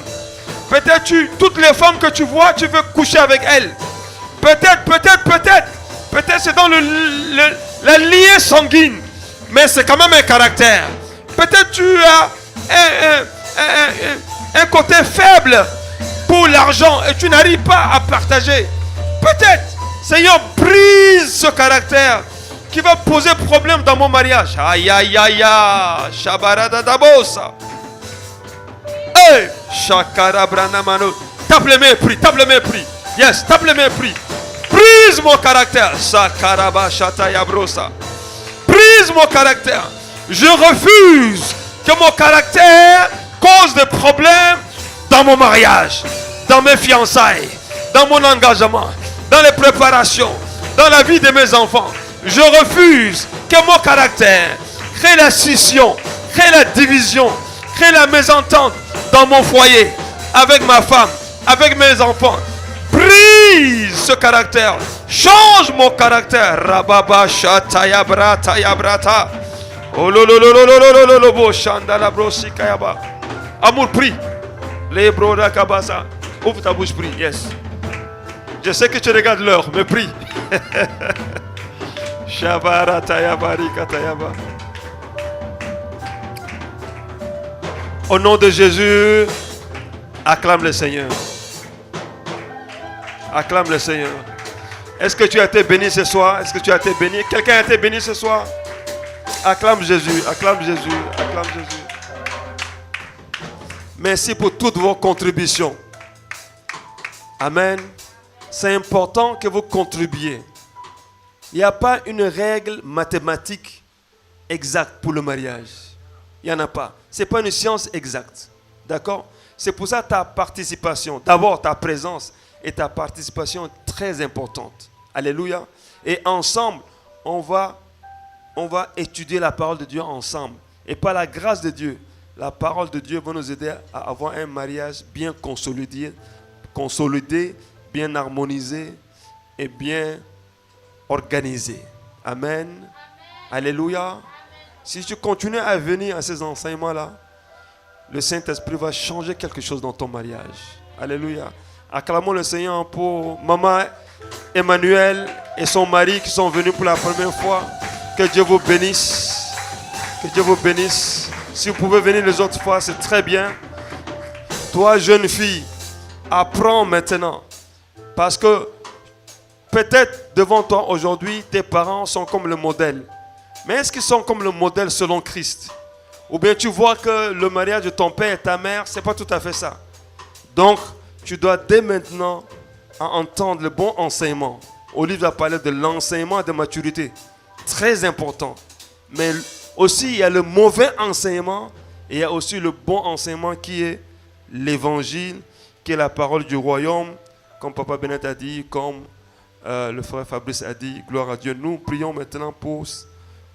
Peut-être toutes les femmes que tu vois, tu veux coucher avec elles. Peut-être c'est dans la lignée sanguine. Mais c'est quand même un caractère. Peut-être tu as un côté faible pour l'argent et tu n'arrives pas à partager. Peut-être, Seigneur, brise ce caractère qui va poser problème dans mon mariage. Aïe aïe aïe aïe. Shabarada dabosa. Hey, Shakara Branamano. Tape les mains, prie, tape les mains, prie. Yes, tape les mains, prie. Brise mon caractère. Sakaraba Shataya Brosa. Brise mon caractère. Je refuse que mon caractère cause des problèmes dans mon mariage, dans mes fiançailles, dans mon engagement, dans les préparations, dans la vie de mes enfants. Je refuse que mon caractère crée la scission, crée la division, crée la mésentente dans mon foyer, avec ma femme, avec mes enfants. Brise ce caractère. Change mon caractère. Rababa shataya brata ya brata. Oh lolololololololobo shandala brosi kayaba. Amour, prie. Les broda kabasa. Ouvre ta bouche, prie. Yes. Je sais que tu regardes l'heure, mais prie. Shabara tayabari katayaba. Au nom de Jésus, acclame le Seigneur. Acclame le Seigneur. Est-ce que tu as été béni ce soir? Est-ce que tu as été béni? Quelqu'un a été béni ce soir? Acclame Jésus, acclame Jésus, acclame Jésus. Merci pour toutes vos contributions. Amen. C'est important que vous contribuiez. Il n'y a pas une règle mathématique exacte pour le mariage. Il n'y en a pas. Ce n'est pas une science exacte. D'accord? C'est pour ça ta participation, d'abord ta présence et ta participation est très importante. Alléluia. Et ensemble, on va étudier la parole de Dieu ensemble. Et par la grâce de Dieu, la parole de Dieu va nous aider à avoir un mariage bien consolidé, bien harmonisé et bien organisé. Amen. Alléluia. Si tu continues à venir à ces enseignements-là, le Saint-Esprit va changer quelque chose dans ton mariage. Alléluia. Acclamons le Seigneur pour maman Emmanuel et son mari qui sont venus pour la première fois. Que Dieu vous bénisse. Que Dieu vous bénisse. Si vous pouvez venir les autres fois, c'est très bien. Toi, jeune fille, apprends maintenant. Parce que peut-être devant toi aujourd'hui, tes parents sont comme le modèle. Mais est-ce qu'ils sont comme le modèle selon Christ? Ou bien tu vois que le mariage de ton père et ta mère, ce n'est pas tout à fait ça. Donc, tu dois dès maintenant entendre le bon enseignement. Olive va parler de l'enseignement de maturité. Très important. Mais aussi, il y a le mauvais enseignement et il y a aussi le bon enseignement qui est l'évangile, qui est la parole du royaume, comme Papa Bennett a dit, comme le frère Fabrice a dit. Gloire à Dieu. Nous prions maintenant pour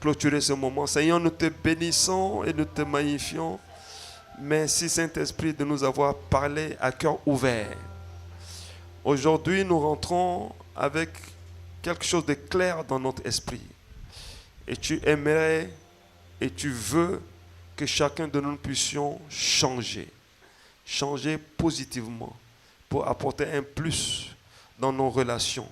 clôturer ce moment. Seigneur, nous te bénissons et nous te magnifions. Merci Saint-Esprit de nous avoir parlé à cœur ouvert. Aujourd'hui, nous rentrons avec quelque chose de clair dans notre esprit. Et tu aimerais et tu veux que chacun de nous puissions changer. Changer positivement pour apporter un plus dans nos relations,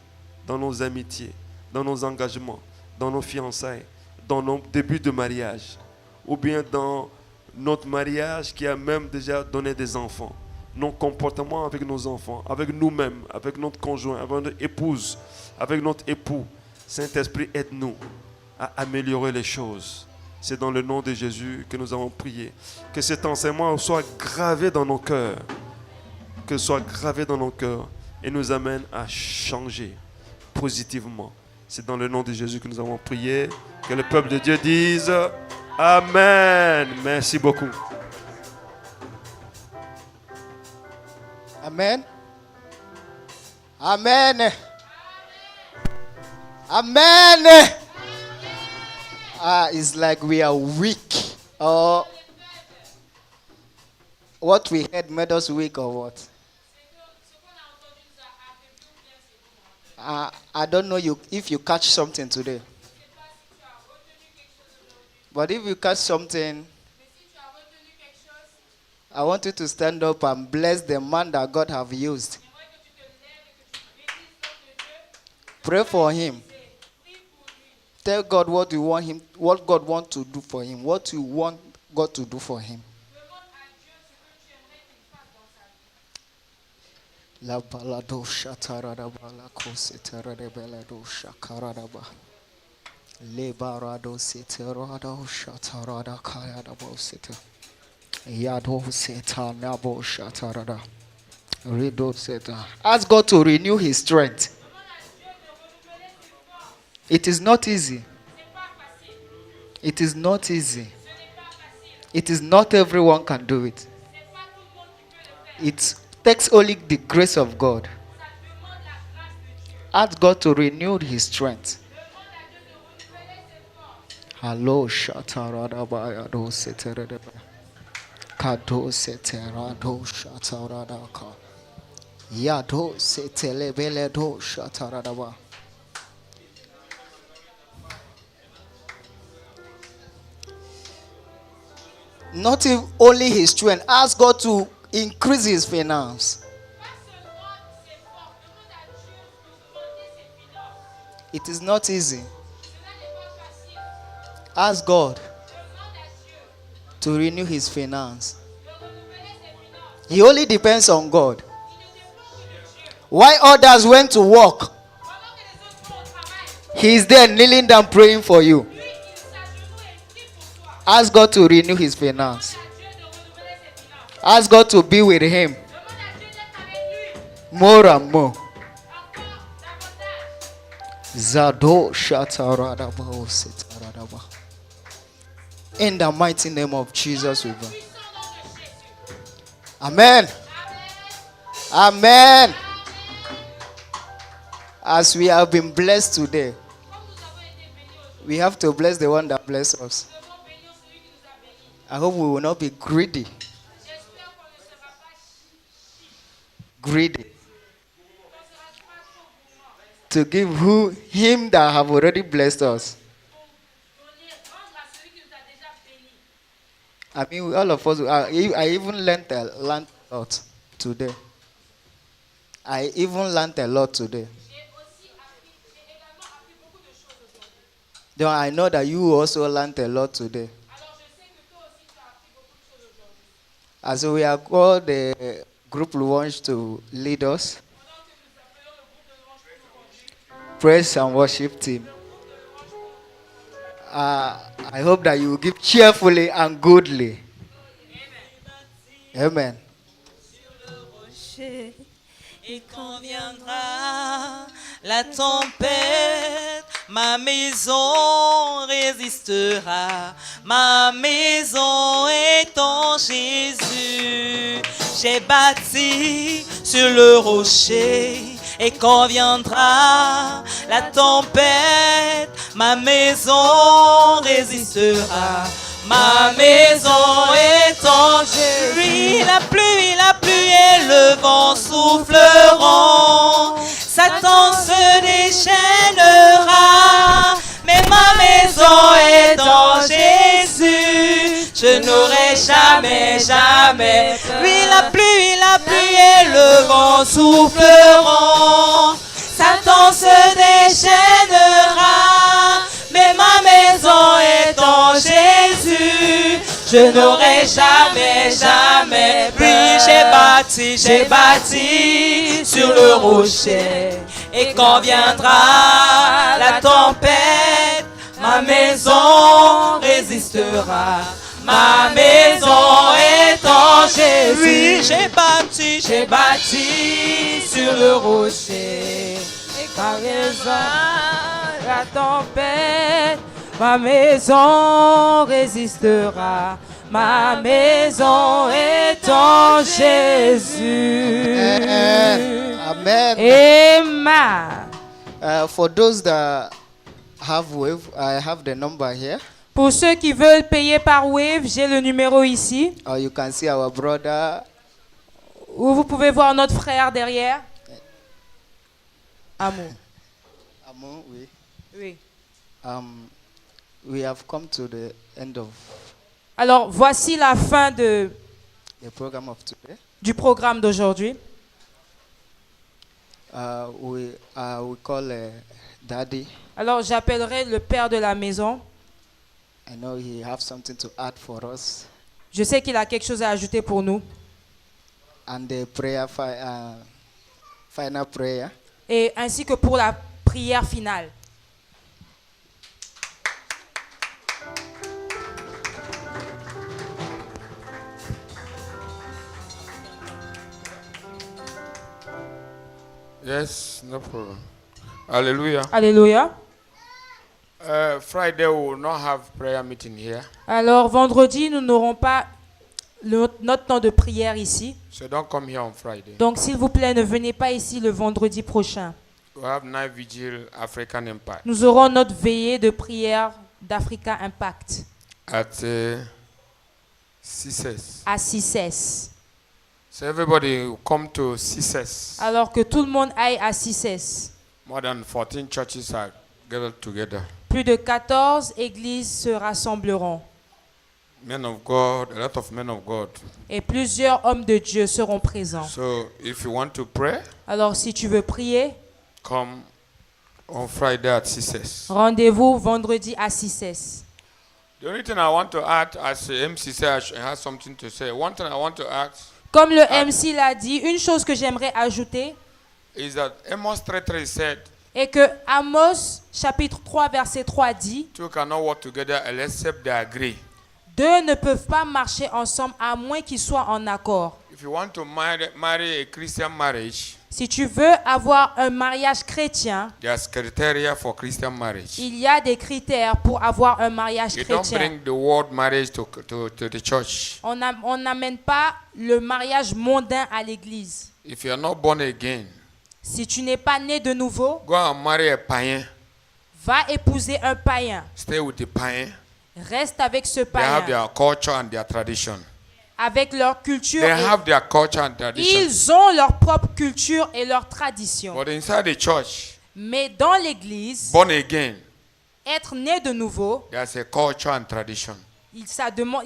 dans nos amitiés, dans nos engagements, dans nos fiançailles, dans nos débuts de mariage, ou bien dans notre mariage qui a même déjà donné des enfants, nos comportements avec nos enfants, avec nous-mêmes, avec notre conjoint, avec notre épouse, avec notre époux. Saint-Esprit, aide-nous à améliorer les choses. C'est dans le nom de Jésus que nous avons prié. Que cet enseignement soit gravé dans nos cœurs. Que soit gravé dans nos cœurs et nous amène à changer positivement. C'est dans le nom de Jésus que nous avons prié. Que le peuple de Dieu dise Amen. Merci beaucoup. Amen. Amen. Amen. It's like we are weak. Or what we had made us weak or what? I don't know if you catch something today. But if you catch something, I want you to stand up and bless the man that God have used. Pray for him. Tell God what you want him, what God wants to do for him, what you want God to do for him. La balado shataraba la kosetarade belado shakaradaba. Le barado setarado shatarada kayada boseta. Yado setanabo shatarada. Redo seta. Ask God to renew his strength. It is not easy. It is not easy. It is not everyone can do it. It takes only the grace of God. Ask God to renew his strength. Hello, shatarada bayado seterada. Kado seterado shatarada ka. Yado setelebele do shatarada ba. Not only his strength, ask God to increase his finance. It is not easy. Ask God to renew his finance. He only depends on God. Why others went to work, he is there kneeling down praying for you. Ask God to renew his finance. Ask God to be with him more and more. Zado shataradaba setaradaba. In the mighty name of Jesus we pray. Amen. Amen. As we have been blessed today, we have to bless the one that blessed us. I hope we will not be greedy. Greedy. To give him that have already blessed us. I mean, all of us, I even learned a lot today. I even learned a lot today. Then I know that you also learned a lot today. As we are called the group launch to lead us, praise and worship team. I hope that you will give cheerfully and goodly. Amen. Et quand viendra la tempête, ma maison résistera. Ma maison est en Jésus. J'ai bâti sur le rocher. Et quand viendra la tempête, ma maison résistera. Ma maison est en Jésus. La pluie et le vent souffleront. Satan se déchaînera. Mais ma maison est en Jésus. Je n'aurai jamais, jamais. Oui, la pluie et le vent souffleront. Satan se déchaînera. Mais ma maison est en Jésus. Je n'aurai jamais, jamais. Puis j'ai bâti sur le rocher. Et quand viendra la tempête, ma maison maison résistera. Ma maison est en Jésus. J'ai bâti sur le rocher. Et quand la tempête, ma maison résistera. Ma maison est en Jésus. Amen. Amen. For those that have Wave, I have the number here. Pour ceux qui veulent payer par Wave, j'ai le numéro ici. Or you can see our brother. Ou vous pouvez voir notre frère derrière. Amour. Amour, oui. Oui. We have come to the end of Alors, voici la fin the program of today. du programme d'aujourd'hui. We call Daddy. Alors, j'appellerai le père de la maison. I know he have something to add for us. Je sais qu'il a quelque chose à ajouter pour nous. And the prayer, final prayer. Et ainsi que pour la prière finale. Yes, no problem. Hallelujah. Alléluia. Friday we will not have prayer meeting here. Alors, vendredi, nous n'aurons pas notre temps de prière ici. So don't come here on Friday. Donc, s'il vous plaît, ne venez pas ici le vendredi prochain. We have night vigil African Impact. Nous aurons notre veillée de prière d'Africa Impact. At CSS. À CICES. So everybody will come to CSS. Alors que tout le monde aille à CICES. More than 14 churches are gathered together. Plus de 14 églises se rassembleront. Men of God, a lot of men of God. Et plusieurs hommes de Dieu seront présents. So if you want to pray, alors si tu veux prier, come on Friday at CSS. Rendez-vous vendredi à CICES. The only thing I want to add, as the MC said, I have something to say. One thing I want to ask. Comme le MC l'a dit, une chose que j'aimerais ajouter Is that Amos 3:3 said, et que Amos chapitre 3 verset 3 dit, two cannot work together except they agree. Deux ne peuvent pas marcher ensemble à moins qu'ils soient en accord. If you want to marry a Christian marriage, si tu veux avoir un mariage chrétien, there's criteria for Christian marriage. Il y a des critères pour avoir un mariage chrétien. Don't bring the word marriage to the church. On n'amène pas le mariage mondain à l'église. If you are not born again, si tu n'es pas né de nouveau, go and marry a païen. Va épouser un païen. Stay with the païen. Reste avec ce païen. They have their culture and their tradition. Avec leur culture. They have their culture and tradition. Ils ont leur propre culture et leur tradition. But inside the church, mais dans l'église, born again, être né de nouveau, there's a culture and tradition. Il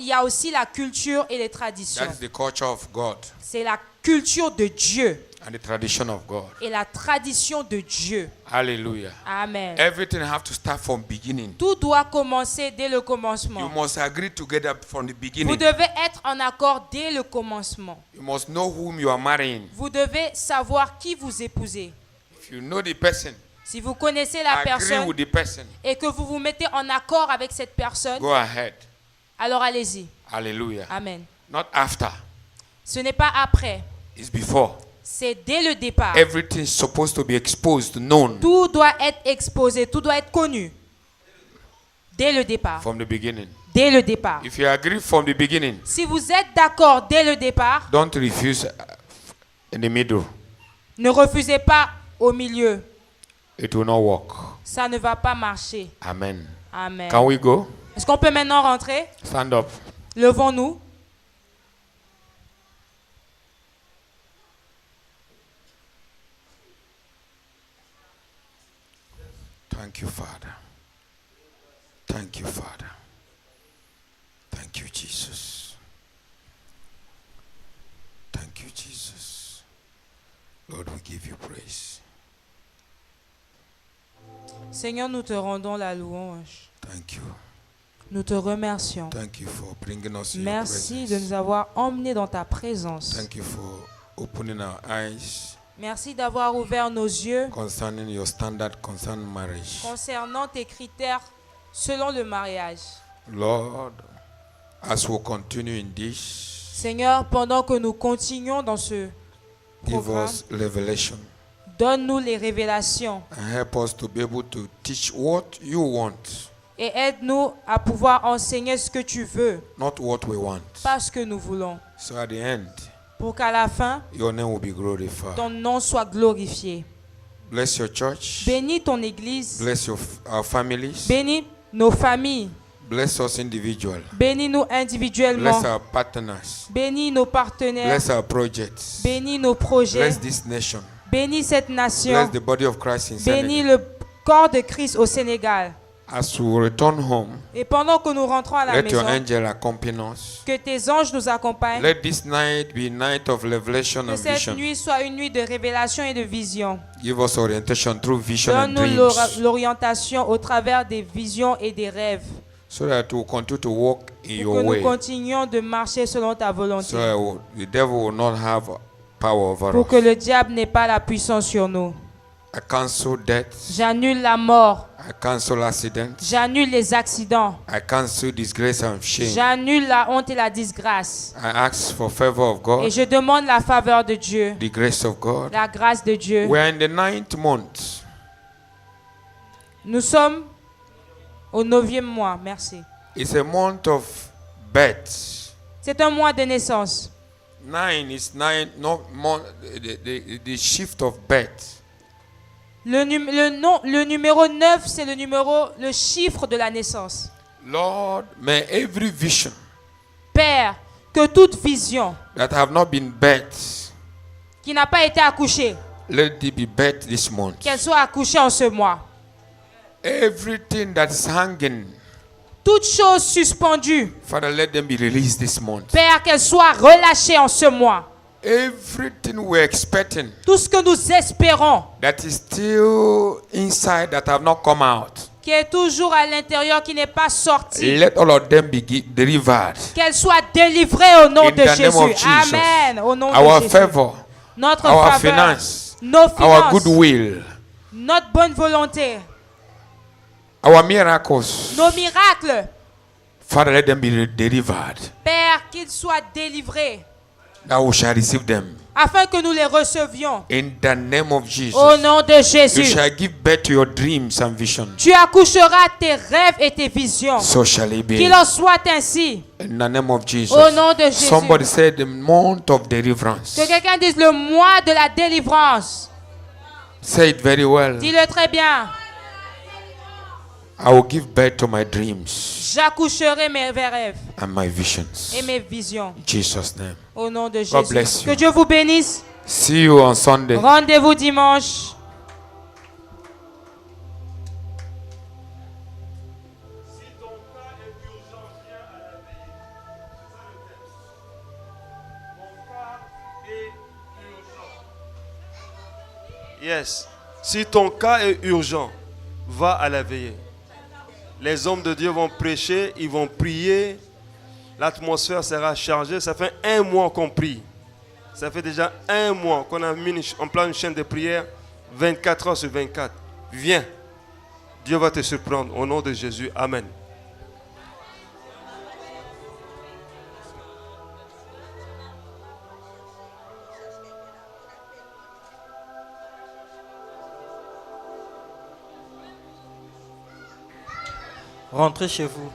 y a aussi la culture et les traditions. That is the culture of God. C'est la culture de Dieu. And the tradition of God. Et la tradition de Dieu. Hallelujah. Amen. Everything have to start from beginning. Tout doit commencer dès le commencement. You must agree together from the beginning. Vous devez être en accord dès le commencement. You must know whom you are marrying. Vous devez savoir qui vous épousez. If you know the person, si vous connaissez la personne with the person, et que vous vous mettez en accord avec cette personne, go ahead. Alors allez-y. Hallelujah. Amen. Not after. Ce n'est pas après. It's before. C'est dès le départ. Everything is supposed to be exposed, known. Tout doit être exposé, tout doit être connu. Dès le départ. From the beginning. Dès le départ. If you agree from the beginning, si vous êtes d'accord dès le départ, don't refuse in the middle. Ne refusez pas au milieu. It will not work. Ça ne va pas marcher. Amen. Amen. Can we go? Est-ce qu'on peut maintenant rentrer? Stand up. Levons-nous. Thank you, Father. Thank you, Father. Thank you, Jesus. Thank you, Jesus. Lord, we give you praise. Seigneur, nous te rendons la louange. Thank you. Nous te remercions. Thank you for bringing us in Merci your de nous avoir emmenés dans ta présence. Thank you for opening our eyes. Merci d'avoir ouvert nos yeux concerning your standard concerning marriage. concernant tes critères selon le mariage. Lord, as we continue in this, Seigneur, pendant que nous continuons dans ce give programme, us revelation donne-nous les révélations and help us to be able to teach what you want, et aide-nous à pouvoir enseigner ce que tu veux, not what we want. pas ce que nous voulons, So at the end, pour qu'à la fin, your name will be glorified. ton nom soit glorifié. Bless your church. Bénis ton église, Bless our families. bénis nos familles, Bless us individually. bénis-nous individuellement, Bless our partners. bénis nos partenaires, Bless our projects. bénis nos projets, Bless this nation. bénis cette nation, Bless the body of Christ in bénis Senegal. le corps de Christ au Sénégal. As we return home, Et pendant que nous rentrons à la let your maison, angel accompany us. que tes anges nous accompagnent, Let this night be a night of revelation que and cette vision. nuit soit une nuit de révélation et de vision. Give us orientation through vision and Donne-nous dreams, l'orientation au travers des visions et des rêves, so that we continue to walk in pour your que nous way, continuions de marcher selon ta volonté, so that the devil will not have power over pour que us. le diable n'ait pas la puissance sur nous. I cancel death. J'annule la mort, I cancel accidents. j'annule les accidents, I cancel disgrace and shame. j'annule la honte et la disgrâce. I ask for favor of God, Et je demande la faveur de Dieu, the grace of God. la grâce de Dieu. We are in the 9th month. Nous sommes au 9e mois, merci. It's a month of birth. C'est un mois de naissance. 9 is the shift of birth. Le numéro 9, c'est le chiffre de la naissance. Lord, may every vision Père, que toute vision that have not been birthed, qui n'a pas été accouchée, let it be birthed this month. qu'elle soit accouchée en ce mois. Everything that's hanging, Toute chose suspendue, Father, let them be released this month. Père, qu'elle soit relâchée en ce mois. Everything we're expecting Tout ce que nous espérons, that is still inside that have not come out, qui est toujours à l'intérieur, qui n'est pas sorti, let all of them be delivered. qu'elle soit délivrée au nom In de the name Jésus. of Jesus. Amen. Au nom Our de Jésus. favor, Notre our faveur, finance, nos our finances, goodwill, notre bonne volonté, our miracles, nos miracles. Father, let them be delivered. Père, qu'ils soient délivrés, That we shall receive them. afin que nous les recevions. In the name of Jesus. Au nom de You Jésus. shall give birth to your dreams and visions. Tu accoucheras tes rêves et tes visions. So shall it be. Qu'il en soit ainsi. In the name of Jesus. Au nom de Jésus. Somebody said the month of deliverance. Que quelqu'un dise le mois de la délivrance. Say it very well. Dis-le très bien. I will give birth to my dreams J'accoucherai mes rêves and my visions. et mes visions. In Jesus' name. Au nom de God bless Jésus. you. Que Dieu vous bénisse. See you on Sunday. Rendez-vous dimanche. Yes. Si ton cas est urgent, va à la veillée. Les hommes de Dieu vont prêcher, ils vont prier. L'atmosphère sera chargée. Ça fait 1 mois qu'on prie. Ça fait déjà 1 mois qu'on a mis en place une chaîne de prière 24 heures sur 24. Viens. Dieu va te surprendre. Au nom de Jésus. Amen. Rentrez chez vous.